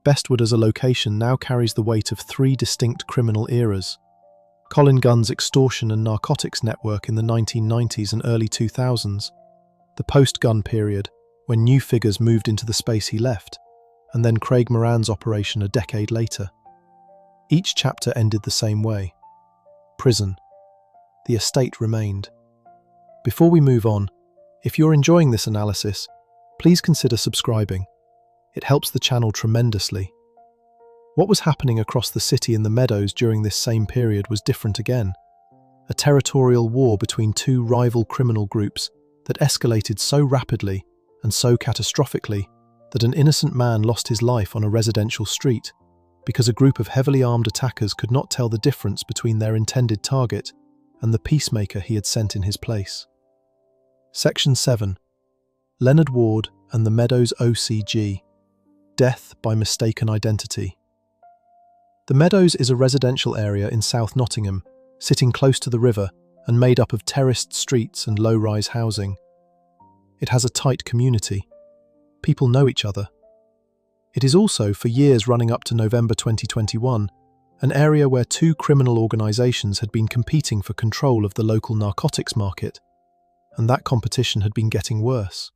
Bestwood as a location now carries the weight of 3 distinct criminal eras. Colin Gunn's extortion and narcotics network in the 1990s and early 2000s, the post-Gunn period, when new figures moved into the space he left, and then Craig Moran's operation a decade later. Each chapter ended the same way. Prison. The estate remained. Before we move on, if you're enjoying this analysis, please consider subscribing. It helps the channel tremendously. What was happening across the city in the Meadows during this same period was different again. A territorial war between 2 rival criminal groups that escalated so rapidly and so catastrophically that an innocent man lost his life on a residential street because a group of heavily armed attackers could not tell the difference between their intended target and the peacemaker he had sent in his place. Section 7. Leonard Ward and the Meadows OCG. Death by mistaken identity. The Meadows is a residential area in South Nottingham, sitting close to the river and made up of terraced streets and low-rise housing. It has a tight community. People know each other. It is also, for years running up to November 2021, an area where 2 criminal organisations had been competing for control of the local narcotics market, and that competition had been getting worse.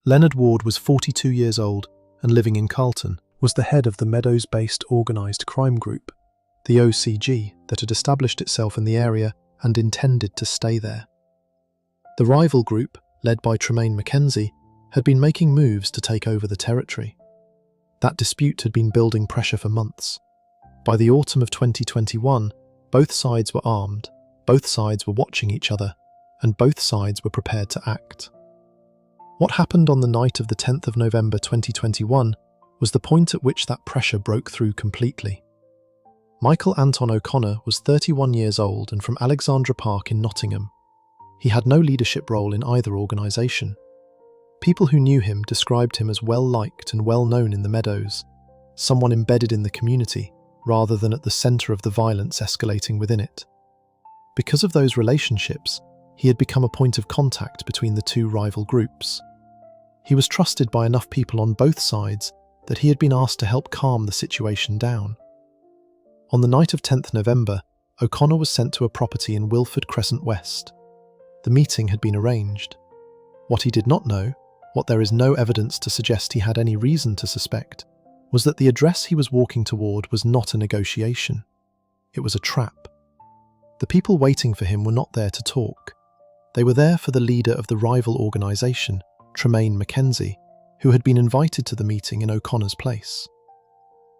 Leonard Ward was 42 years old and living in Carlton, was the head of the Meadows-based organised crime group, the OCG, that had established itself in the area and intended to stay there. The rival group, led by Tummaine McKenzie, had been making moves to take over the territory. That dispute had been building pressure for months. By the autumn of 2021, both sides were armed, both sides were watching each other, and both sides were prepared to act. What happened on the night of the 10th of November 2021 was the point at which that pressure broke through completely. Michael Anton O'Connor was 31 years old and from Alexandra Park in Nottingham. He had no leadership role in either organisation. People who knew him described him as well-liked and well-known in the Meadows, someone embedded in the community rather than at the centre of the violence escalating within it. Because of those relationships, he had become a point of contact between the two rival groups. He was trusted by enough people on both sides that he had been asked to help calm the situation down. On the night of 10th November, O'Connor was sent to a property in Wilford Crescent West. The meeting had been arranged. What he did not know, what there is no evidence to suggest he had any reason to suspect, was that the address he was walking toward was not a negotiation. It was a trap. The people waiting for him were not there to talk. They were there for the leader of the rival organisation, Tummaine McKenzie, who had been invited to the meeting in O'Connor's place.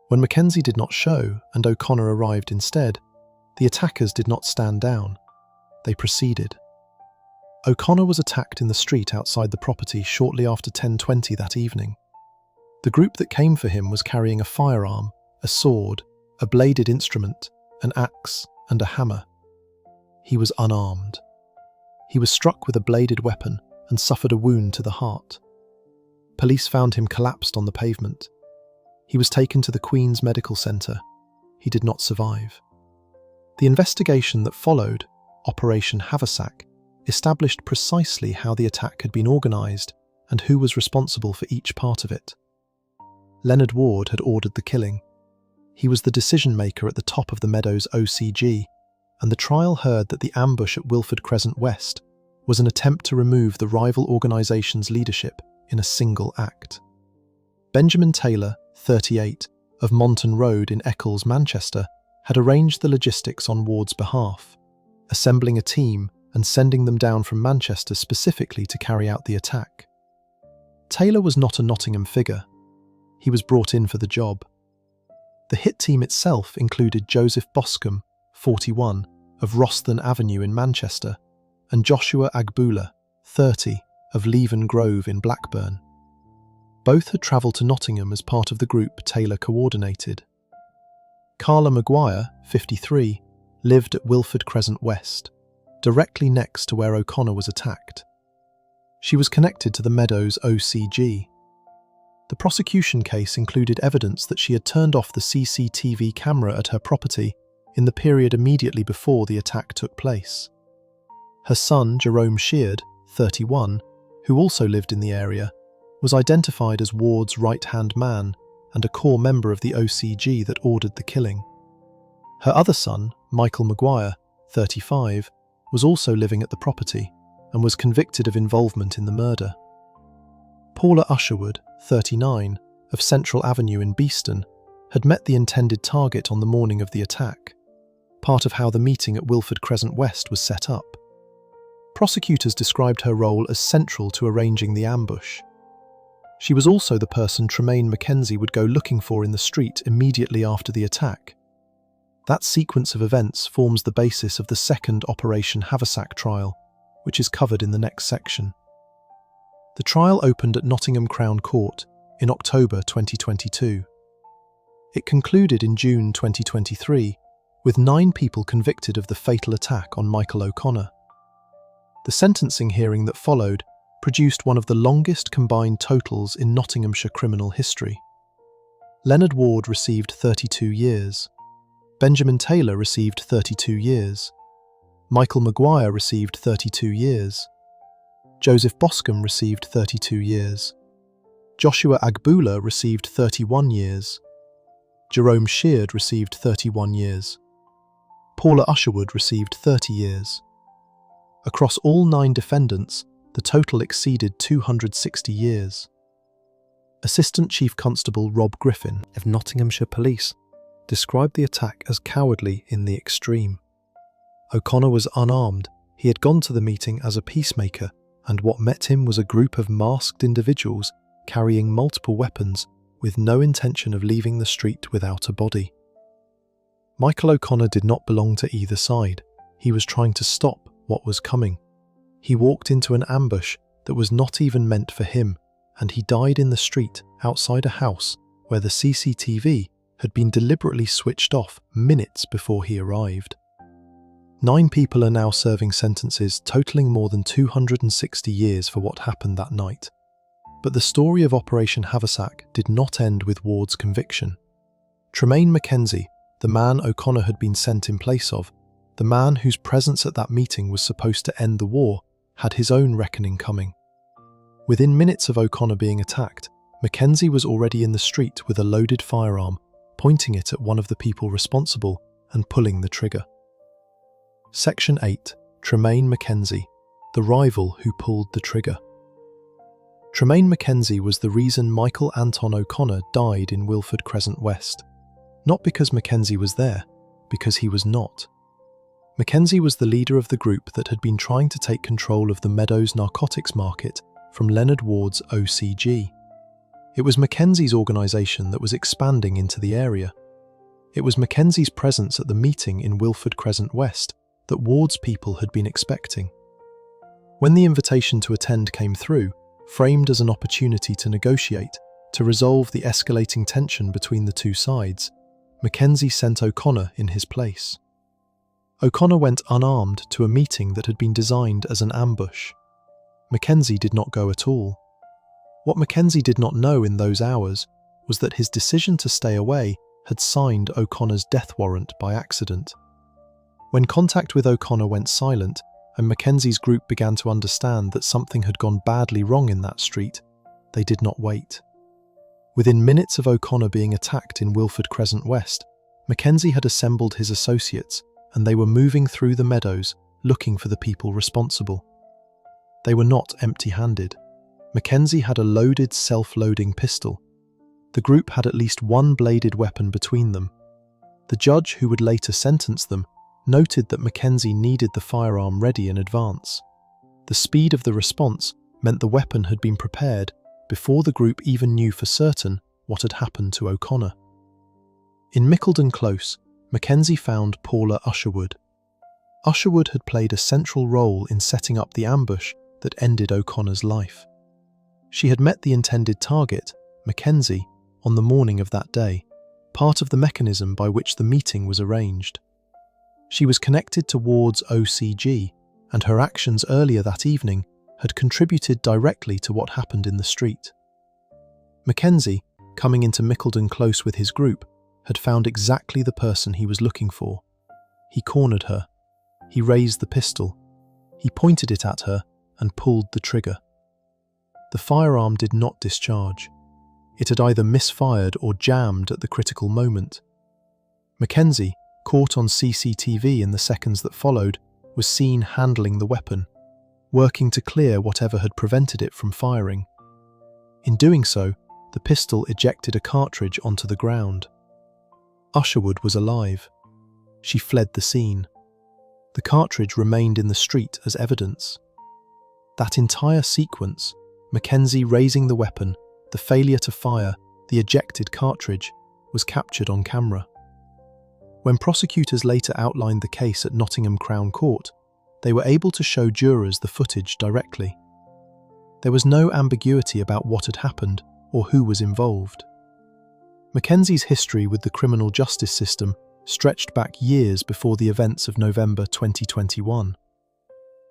When McKenzie did not show and O'Connor arrived instead, the attackers did not stand down. They proceeded. O'Connor was attacked in the street outside the property shortly after 10:20 that evening. The group that came for him was carrying a firearm, a sword, a bladed instrument, an axe, and a hammer. He was unarmed. He was struck with a bladed weapon and suffered a wound to the heart. Police found him collapsed on the pavement. He was taken to the Queen's Medical Centre. He did not survive. The investigation that followed, Operation Haversack, established precisely how the attack had been organised and who was responsible for each part of it. Leonard Ward had ordered the killing. He was the decision-maker at the top of the Meadows OCG, and the trial heard that the ambush at Wilford Crescent West was an attempt to remove the rival organisation's leadership in a single act. Benjamin Taylor, 38, of Monton Road in Eccles, Manchester, had arranged the logistics on Ward's behalf, assembling a team and sending them down from Manchester specifically to carry out the attack. Taylor was not a Nottingham figure. He was brought in for the job. The hit team itself included Joseph Boscombe, 41, of Rosthern Avenue in Manchester, and Joshua Agboola, 30, of Leven Grove in Blackburn. Both had travelled to Nottingham as part of the group Taylor coordinated. Carla Maguire, 53, lived at Wilford Crescent West, directly next to where O'Connor was attacked. She was connected to the Meadows OCG. The prosecution case included evidence that she had turned off the CCTV camera at her property in the period immediately before the attack took place. Her son, Jerome Sheard, 31, who also lived in the area, was identified as Ward's right-hand man and a core member of the OCG that ordered the killing. Her other son, Michael Maguire, 35, was also living at the property and was convicted of involvement in the murder. Paula Usherwood, 39, of Central Avenue in Beeston, had met the intended target on the morning of the attack, part of how the meeting at Wilford Crescent West was set up. Prosecutors described her role as central to arranging the ambush. She was also the person Tummaine McKenzie would go looking for in the street immediately after the attack. That sequence of events forms the basis of the second Operation Haversack trial, which is covered in the next section. The trial opened at Nottingham Crown Court in October 2022. It concluded in June 2023, with 9 people convicted of the fatal attack on Michael O'Connor. The sentencing hearing that followed produced one of the longest combined totals in Nottinghamshire criminal history. Leonard Ward received 32 years. Benjamin Taylor received 32 years. Michael Maguire received 32 years. Joseph Boscombe received 32 years. Joshua Agboola received 31 years. Jerome Sheard received 31 years. Paula Usherwood received 30 years. Across all 9 defendants, the total exceeded 260 years. Assistant Chief Constable Rob Griffin of Nottinghamshire Police described the attack as cowardly in the extreme. O'Connor was unarmed. He had gone to the meeting as a peacemaker, and what met him was a group of masked individuals carrying multiple weapons with no intention of leaving the street without a body. Michael O'Connor did not belong to either side. He was trying to stop what was coming. He walked into an ambush that was not even meant for him, and he died in the street outside a house where the CCTV had been deliberately switched off minutes before he arrived. 9 people are now serving sentences totaling more than 260 years for what happened that night. But the story of Operation Haversack did not end with Ward's conviction. Tummaine McKenzie, the man O'Connor had been sent in place of, the man whose presence at that meeting was supposed to end the war, had his own reckoning coming. Within minutes of O'Connor being attacked, McKenzie was already in the street with a loaded firearm, pointing it at one of the people responsible and pulling the trigger. Section 8. Tummaine McKenzie, the rival who pulled the trigger. Tummaine McKenzie was the reason Michael Anton O'Connor died in Wilford Crescent West. Not because McKenzie was there, because he was not. McKenzie was the leader of the group that had been trying to take control of the Meadows narcotics market from Leonard Ward's OCG. It was McKenzie's organisation that was expanding into the area. It was McKenzie's presence at the meeting in Wilford Crescent West that Ward's people had been expecting. When the invitation to attend came through, framed as an opportunity to negotiate, to resolve the escalating tension between the two sides, McKenzie sent O'Connor in his place. O'Connor went unarmed to a meeting that had been designed as an ambush. McKenzie did not go at all. What McKenzie did not know in those hours was that his decision to stay away had signed O'Connor's death warrant by accident. When contact with O'Connor went silent and McKenzie's group began to understand that something had gone badly wrong in that street, they did not wait. Within minutes of O'Connor being attacked in Wilford Crescent West, McKenzie had assembled his associates and they were moving through the Meadows looking for the people responsible. They were not empty-handed. McKenzie had a loaded, self-loading pistol. The group had at least one bladed weapon between them. The judge, who would later sentence them, noted that McKenzie needed the firearm ready in advance. The speed of the response meant the weapon had been prepared before the group even knew for certain what had happened to O'Connor. In Mickleden Close, McKenzie found Paula Usherwood. Usherwood had played a central role in setting up the ambush that ended O'Connor's life. She had met the intended target, McKenzie, on the morning of that day, part of the mechanism by which the meeting was arranged. She was connected to Ward's OCG, and her actions earlier that evening had contributed directly to what happened in the street. McKenzie, coming into Mickleden Close with his group, had found exactly the person he was looking for. He cornered her. He raised the pistol. He pointed it at her and pulled the trigger. The firearm did not discharge. It had either misfired or jammed at the critical moment. McKenzie, caught on CCTV in the seconds that followed, was seen handling the weapon, working to clear whatever had prevented it from firing. In doing so, the pistol ejected a cartridge onto the ground. Usherwood was alive. She fled the scene. The cartridge remained in the street as evidence. That entire sequence, McKenzie raising the weapon, the failure to fire, the ejected cartridge, was captured on camera. When prosecutors later outlined the case at Nottingham Crown Court, they were able to show jurors the footage directly. There was no ambiguity about what had happened or who was involved. McKenzie's history with the criminal justice system stretched back years before the events of November 2021.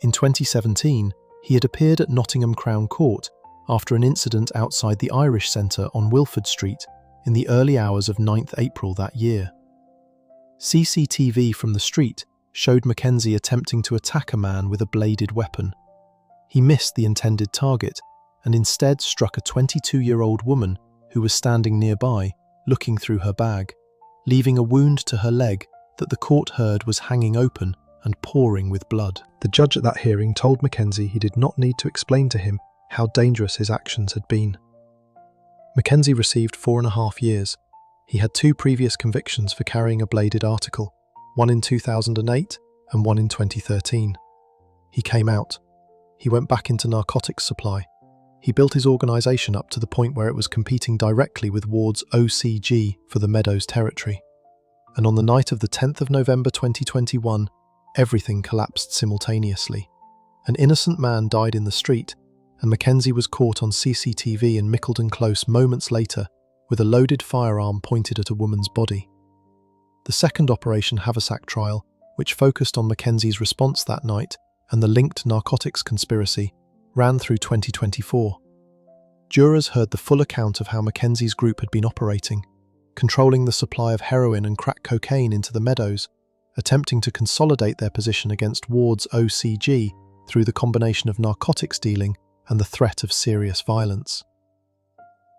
In 2017, he had appeared at Nottingham Crown Court after an incident outside the Irish Centre on Wilford Street in the early hours of 9th April that year. CCTV from the street showed McKenzie attempting to attack a man with a bladed weapon. He missed the intended target and instead struck a 22-year-old woman who was standing nearby, looking through her bag, leaving a wound to her leg that the court heard was hanging open and pouring with blood. The judge at that hearing told McKenzie he did not need to explain to him how dangerous his actions had been. McKenzie received 4.5 years. He had 2 previous convictions for carrying a bladed article, one in 2008 and one in 2013. He came out. He went back into narcotics supply. He built his organisation up to the point where it was competing directly with Ward's OCG for the Meadows territory. And on the night of the 10th of November 2021, everything collapsed simultaneously. An innocent man died in the street, and McKenzie was caught on CCTV in Mickleden Close moments later with a loaded firearm pointed at a woman's body. The second Operation Haversack trial, which focused on McKenzie's response that night and the linked narcotics conspiracy, ran through 2024. Jurors heard the full account of how McKenzie's group had been operating, controlling the supply of heroin and crack cocaine into the Meadows, attempting to consolidate their position against Ward's OCG through the combination of narcotics dealing and the threat of serious violence.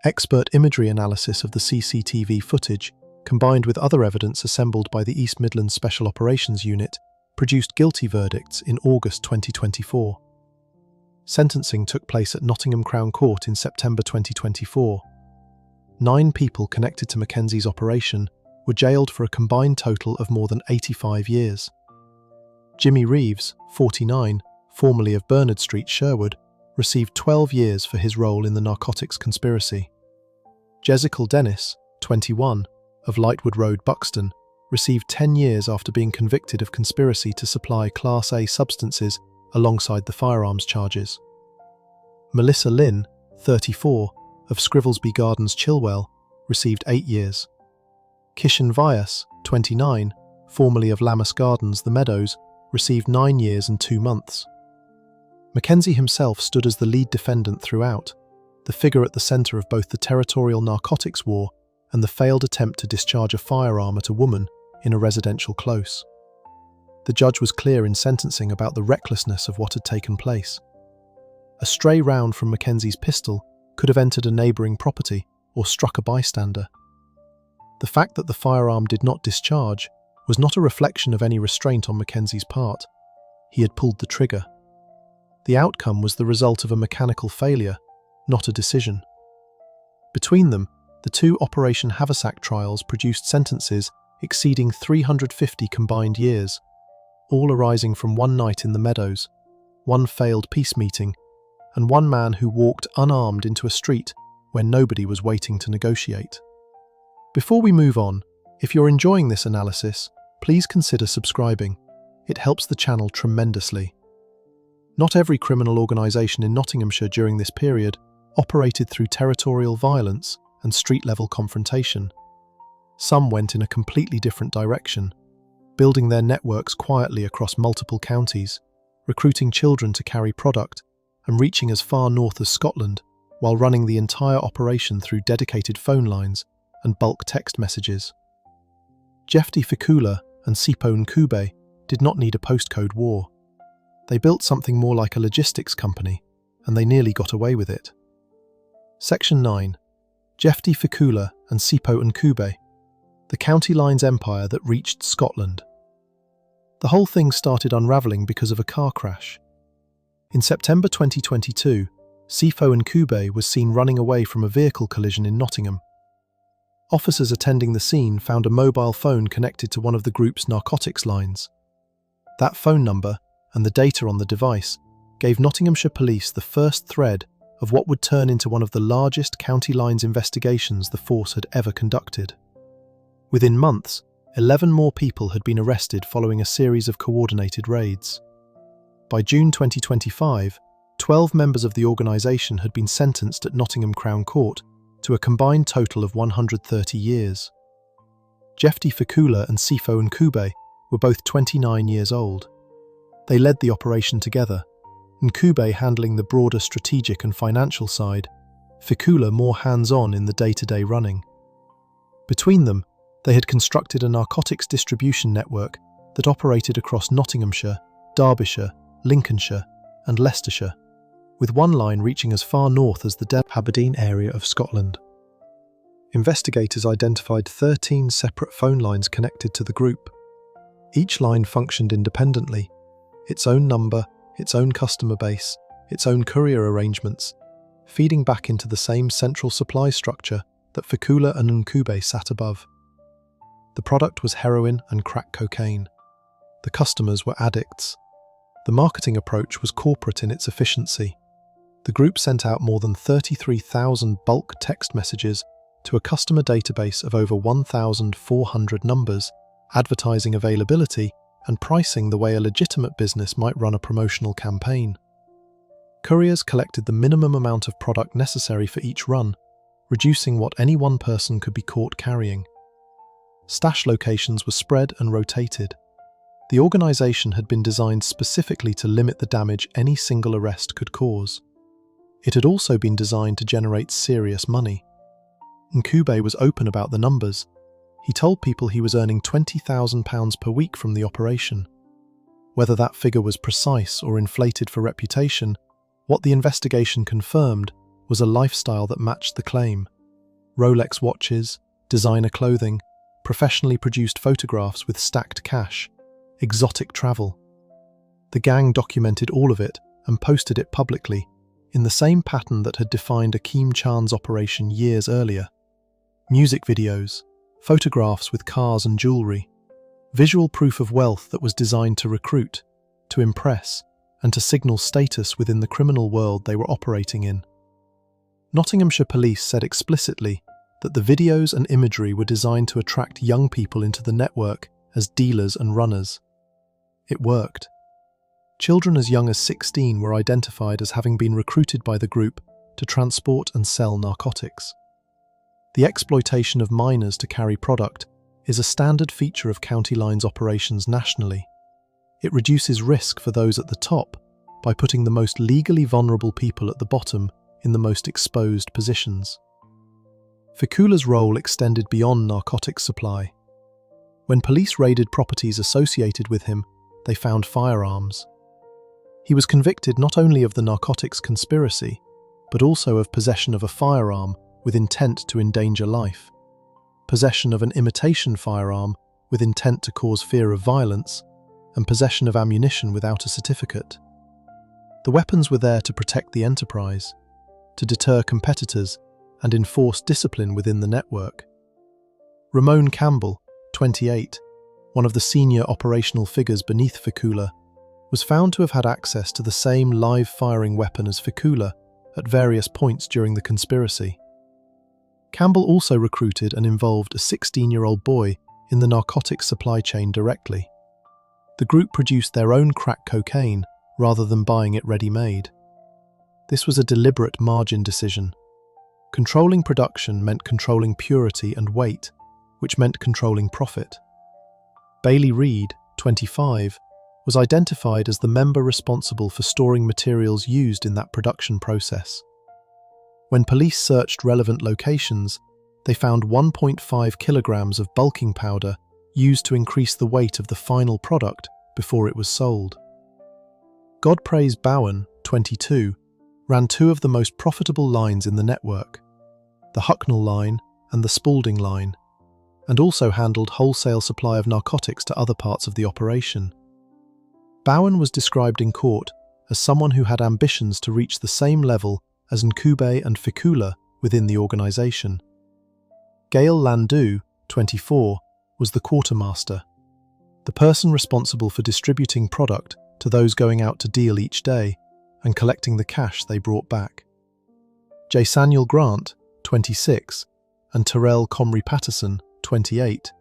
Expert imagery analysis of the CCTV footage, combined with other evidence assembled by the East Midlands Special Operations Unit, produced guilty verdicts in August 2024. Sentencing took place at Nottingham Crown Court in September 2024. 9 people connected to McKenzie's operation were jailed for a combined total of more than 85 years. Jimmy Reeves, 49, formerly of Bernard Street, Sherwood, received 12 years for his role in the narcotics conspiracy. Jessica Dennis, 21, of Lightwood Road, Buxton, received 10 years after being convicted of conspiracy to supply Class A substances alongside the firearms charges. Melissa Lynn, 34, of Scrivelsby Gardens, Chilwell, received 8 years. Kishan Vyas, 29, formerly of Lammas Gardens, the Meadows, received 9 years and 2 months. McKenzie himself stood as the lead defendant throughout, the figure at the centre of both the territorial narcotics war and the failed attempt to discharge a firearm at a woman in a residential close. The judge was clear in sentencing about the recklessness of what had taken place. A stray round from McKenzie's pistol could have entered a neighbouring property or struck a bystander. The fact that the firearm did not discharge was not a reflection of any restraint on McKenzie's part. He had pulled the trigger. The outcome was the result of a mechanical failure, not a decision. Between them, the 2 Operation Haversack trials produced sentences exceeding 350 combined years, all arising from one night in the Meadows, one failed peace meeting, and one man who walked unarmed into a street where nobody was waiting to negotiate. Before we move on, if you're enjoying this analysis, please consider subscribing. It helps the channel tremendously. Not every criminal organisation in Nottinghamshire during this period operated through territorial violence and street-level confrontation. Some went in a completely different direction, building their networks quietly across multiple counties, recruiting children to carry product, and reaching as far north as Scotland, while running the entire operation through dedicated phone lines and bulk text messages. Fukula and Kubay did not need a postcode war. They built something more like a logistics company, and they nearly got away with it. Section 9. Fukula and Kubay, the county lines empire that reached Scotland. The whole thing started unravelling because of a car crash. In September 2022, and Kubay was seen running away from a vehicle collision in Nottingham. Officers attending the scene found a mobile phone connected to one of the group's narcotics lines. That phone number and the data on the device gave Nottinghamshire police the first thread of what would turn into one of the largest county lines investigations the force had ever conducted. Within months, 11 more people had been arrested following a series of coordinated raids. By June 2025, 12 members of the organisation had been sentenced at Nottingham Crown Court to a combined total of 130 years. Fukula and Kubay were both 29 years old. They led the operation together, and Kubay handling the broader strategic and financial side, Fukula more hands-on in the day-to-day running. Between them, they had constructed a narcotics distribution network that operated across Nottinghamshire, Derbyshire, Lincolnshire, and Leicestershire, with one line reaching as far north as the Aberdeen area of Scotland. Investigators identified 13 separate phone lines connected to the group. Each line functioned independently, its own number, its own customer base, its own courier arrangements, feeding back into the same central supply structure that Fukula and Kubay sat above. The product was heroin and crack cocaine. The customers were addicts. The marketing approach was corporate in its efficiency. The group sent out more than 33,000 bulk text messages to a customer database of over 1,400 numbers, advertising availability and pricing the way a legitimate business might run a promotional campaign. Couriers collected the minimum amount of product necessary for each run, reducing what any one person could be caught carrying. Stash locations were spread and rotated. The organisation had been designed specifically to limit the damage any single arrest could cause. It had also been designed to generate serious money. Kubay was open about the numbers. he told people he was earning £20,000 per week from the operation. Whether that figure was precise or inflated for reputation, what the investigation confirmed was a lifestyle that matched the claim. Rolex watches, designer clothing, professionally produced photographs with stacked cash, exotic travel. The gang documented all of it and posted it publicly, in the same pattern that had defined Akeem Chand's operation years earlier. Music videos, photographs with cars and jewellery, visual proof of wealth that was designed to recruit, to impress, and to signal status within the criminal world they were operating in. Nottinghamshire police said explicitly that the videos and imagery were designed to attract young people into the network as dealers and runners. It worked. Children as young as 16 were identified as having been recruited by the group to transport and sell narcotics. The exploitation of minors to carry product is a standard feature of County Line's operations nationally. It reduces risk for those at the top by putting the most legally vulnerable people at the bottom in the most exposed positions. Fukula's role extended beyond narcotics supply. When police raided properties associated with him, they found firearms. He was convicted not only of the narcotics conspiracy, but also of possession of a firearm with intent to endanger life, possession of an imitation firearm with intent to cause fear of violence, and possession of ammunition without a certificate. The weapons were there to protect the enterprise, to deter competitors and enforce discipline within the network. Ramon Campbell, 28, one of the senior operational figures beneath Fukula, was found to have had access to the same live-firing weapon as Fukula at various points during the conspiracy. Campbell also recruited and involved a 16-year-old boy in the narcotics supply chain directly. The group produced their own crack cocaine rather than buying it ready-made. This was a deliberate margin decision. Controlling production meant controlling purity and weight, which meant controlling profit. Bailey Reed, 25, was identified as the member responsible for storing materials used in that production process. When police searched relevant locations, they found 1.5 kilograms of bulking powder used to increase the weight of the final product before it was sold. Godpraise Bowen, 22, ran two of the most profitable lines in the network, the Hucknall line and the Spalding line, and also handled wholesale supply of narcotics to other parts of the operation. Bowen was described in court as someone who had ambitions to reach the same level as Kubay and Fukula within the organisation. Gail Landau, 24, was the quartermaster, the person responsible for distributing product to those going out to deal each day and collecting the cash they brought back. J. Samuel Grant, 26, and Terrell Comrie Patterson, 28,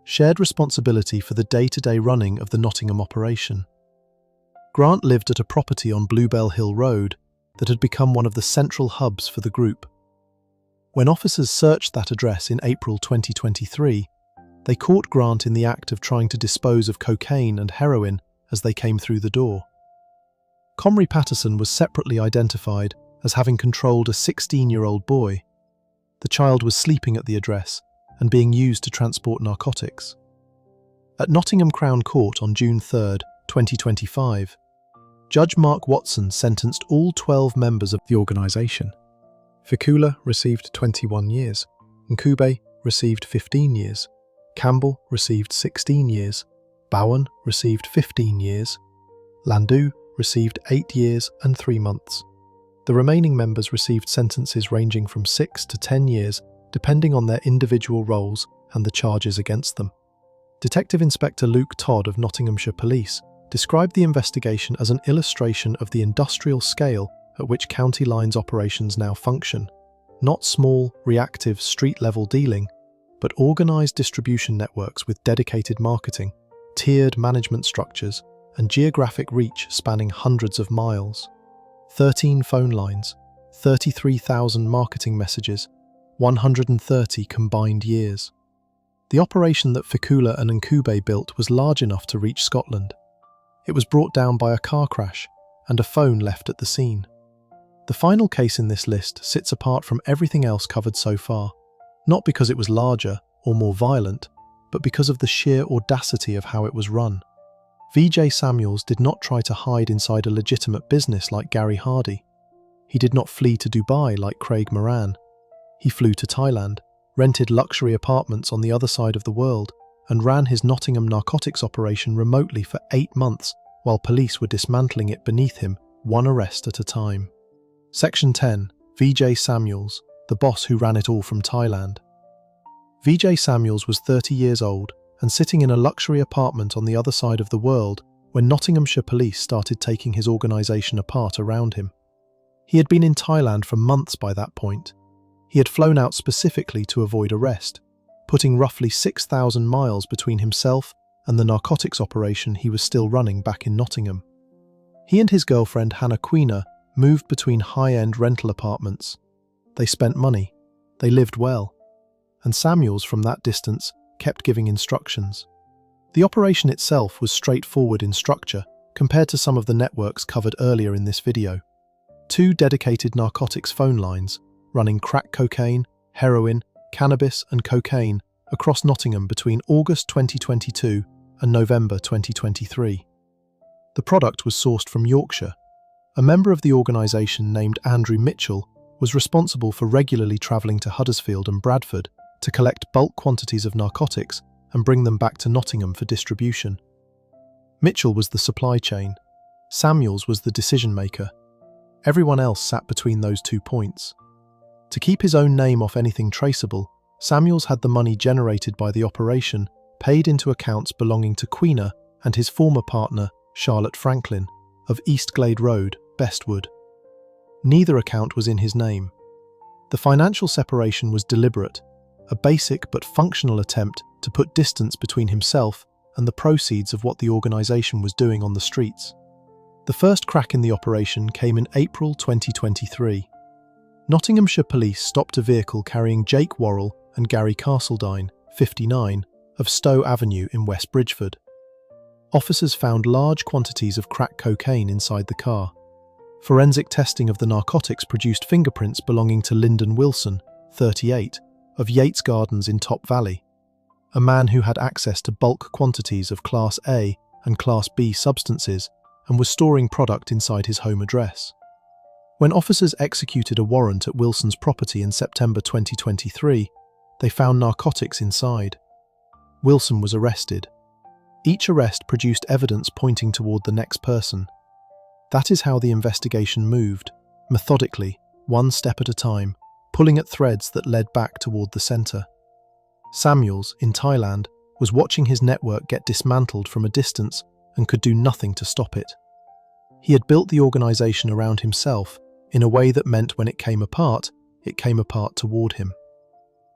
shared responsibility for the day-to-day running of the Nottingham operation. Grant lived at a property on Bluebell Hill Road that had become one of the central hubs for the group. When officers searched that address in April 2023, they caught Grant in the act of trying to dispose of cocaine and heroin as they came through the door. Comrie Patterson was separately identified as having controlled a 16-year-old boy. The child was sleeping at the address and being used to transport narcotics. At Nottingham Crown Court on June 3, 2025, Judge Mark Watson sentenced all 12 members of the organisation. Fukula received 21 years, and Kubay received 15 years. Campbell received 16 years, Bowen received 15 years, Landau received 8 years and 3 months. The remaining members received sentences ranging from 6 to 10 years, depending on their individual roles and the charges against them. Detective Inspector Luke Todd of Nottinghamshire Police described the investigation as an illustration of the industrial scale at which County Line's operations now function. Not small, reactive, street-level dealing, but organised distribution networks with dedicated marketing, tiered management structures, and geographic reach spanning hundreds of miles. 13 phone lines, 33,000 marketing messages, 130 combined years. The operation that Fukula and Kubay built was large enough to reach Scotland. It was brought down by a car crash and a phone left at the scene. The final case in this list sits apart from everything else covered so far, not because it was larger, or more violent, but because of the sheer audacity of how it was run. VJ Samuels did not try to hide inside a legitimate business like Gary Hardy. He did not flee to Dubai like Craig Moran. He flew to Thailand, rented luxury apartments on the other side of the world, and ran his Nottingham narcotics operation remotely for 8 months while police were dismantling it beneath him, one arrest at a time. Section 10. VJ Samuels, the boss who ran it all from Thailand. VJ Samuels was 30 years old and sitting in a luxury apartment on the other side of the world when Nottinghamshire police started taking his organisation apart around him. He had been in Thailand for months by that point. He had flown out specifically to avoid arrest, putting roughly 6,000 miles between himself and the narcotics operation he was still running back in Nottingham. He and his girlfriend Hannah Queener moved between high-end rental apartments. They spent money, they lived well, and Samuels from that distance kept giving instructions. The operation itself was straightforward in structure compared to some of the networks covered earlier in this video. 2 dedicated narcotics phone lines running crack cocaine, heroin, cannabis and cocaine across Nottingham between August 2022 and November 2023. The product was sourced from Yorkshire. A member of the organisation named Andrew Mitchell was responsible for regularly travelling to Huddersfield and Bradford to collect bulk quantities of narcotics and bring them back to Nottingham for distribution. Mitchell was the supply chain. Samuels was the decision maker. Everyone else sat between those 2 points. To keep his own name off anything traceable, Samuels had the money generated by the operation paid into accounts belonging to Queener and his former partner, Charlotte Franklin, of Eastglade Road, Bestwood. Neither account was in his name. The financial separation was deliberate, a basic but functional attempt to put distance between himself and the proceeds of what the organisation was doing on the streets. The first crack in the operation came in April 2023. Nottinghamshire police stopped a vehicle carrying Jake Worrell and Gary Castledine, 59, of Stowe Avenue in West Bridgford. Officers found large quantities of crack cocaine inside the car. Forensic testing of the narcotics produced fingerprints belonging to Lyndon Wilson, 38, of Yates Gardens in Top Valley, a man who had access to bulk quantities of Class A and Class B substances and was storing product inside his home address. When officers executed a warrant at Wilson's property in September 2023, they found narcotics inside. Wilson was arrested. Each arrest produced evidence pointing toward the next person. That is how the investigation moved, methodically, one step at a time, pulling at threads that led back toward the centre. Samuels, in Thailand, was watching his network get dismantled from a distance and could do nothing to stop it. He had built the organisation around himself in a way that meant when it came apart toward him.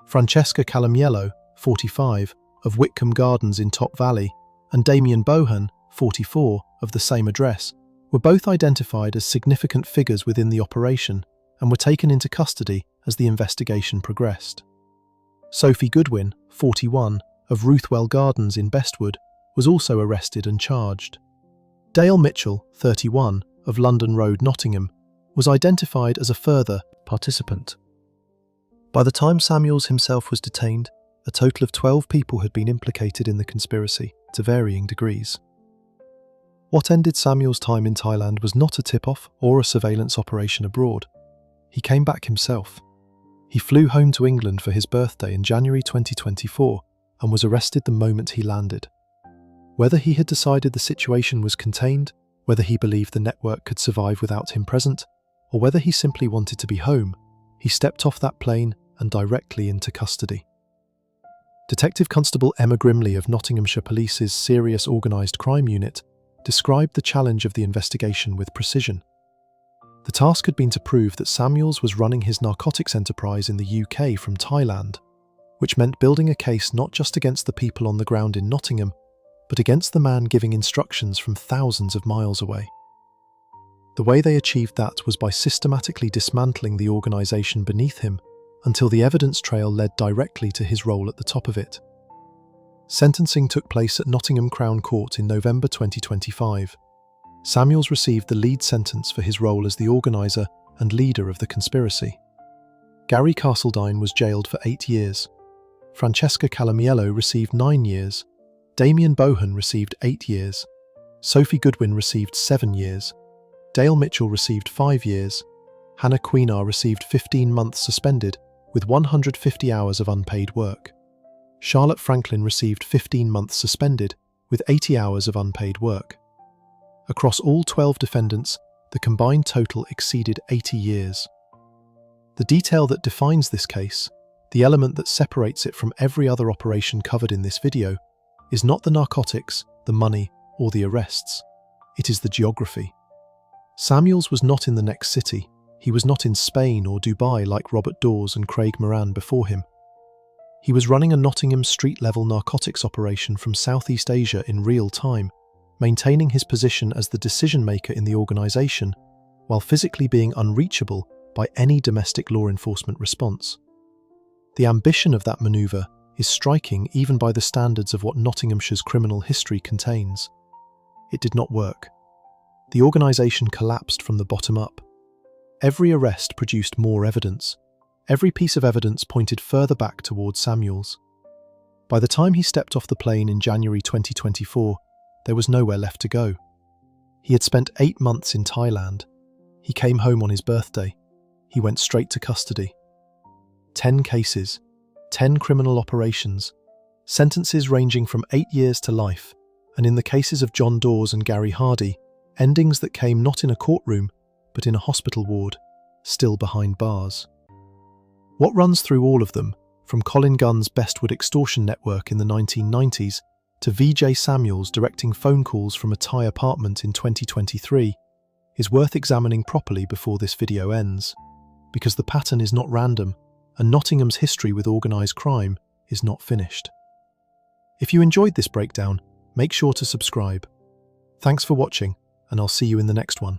Francesca Calamiello, 45, of Whitcomb Gardens in Top Valley, and Damien Bohan, 44, of the same address, were both identified as significant figures within the operation and were taken into custody as the investigation progressed. Sophie Goodwin, 41, of Ruthwell Gardens in Bestwood, was also arrested and charged. Dale Mitchell, 31, of London Road, Nottingham, was identified as a further participant. By the time Samuels himself was detained, a total of 12 people had been implicated in the conspiracy, to varying degrees. What ended Samuels' time in Thailand was not a tip-off or a surveillance operation abroad. He came back himself. He flew home to England for his birthday in January 2024 and was arrested the moment he landed. Whether he had decided the situation was contained, whether he believed the network could survive without him present, or whether he simply wanted to be home, he stepped off that plane and directly into custody. Detective Constable Emma Grimley of Nottinghamshire Police's Serious Organised Crime Unit described the challenge of the investigation with precision. The task had been to prove that Samuels was running his narcotics enterprise in the UK from Thailand, which meant building a case not just against the people on the ground in Nottingham, but against the man giving instructions from thousands of miles away. The way they achieved that was by systematically dismantling the organisation beneath him until the evidence trail led directly to his role at the top of it. Sentencing took place at Nottingham Crown Court in November 2025. Samuels received the lead sentence for his role as the organiser and leader of the conspiracy. Gary Castledine was jailed for 8 years. Francesca Calamiello received 9 years, Damien Bohan received 8 years, Sophie Goodwin received 7 years, Dale Mitchell received 5 years, Hannah Queenar received 15 months suspended with 150 hours of unpaid work. Charlotte Franklin received 15 months suspended with 80 hours of unpaid work. Across all 12 defendants, the combined total exceeded 80 years. The detail that defines this case, the element that separates it from every other operation covered in this video, is not the narcotics, the money, or the arrests. It is the geography. Samuels was not in the next city. He was not in Spain or Dubai like Robert Dawes and Craig Moran before him. He was running a Nottingham street-level narcotics operation from Southeast Asia in real time, maintaining his position as the decision-maker in the organisation, while physically being unreachable by any domestic law enforcement response. The ambition of that manoeuvre is striking even by the standards of what Nottinghamshire's criminal history contains. It did not work. The organisation collapsed from the bottom up. Every arrest produced more evidence. Every piece of evidence pointed further back towards Samuels. By the time he stepped off the plane in January 2024, there was nowhere left to go. He had spent 8 months in Thailand. He came home on his birthday. He went straight to custody. 10 cases, 10 criminal operations, sentences ranging from 8 years to life, and in the cases of John Dawes and Gary Hardy, endings that came not in a courtroom, but in a hospital ward, still behind bars. What runs through all of them, from Colin Gunn's Bestwood extortion network in the 1990s to VJ Samuels directing phone calls from a Thai apartment in 2023, is worth examining properly before this video ends, because the pattern is not random, and Nottingham's history with organised crime is not finished. If you enjoyed this breakdown, make sure to subscribe. Thanks for watching, and I'll see you in the next one.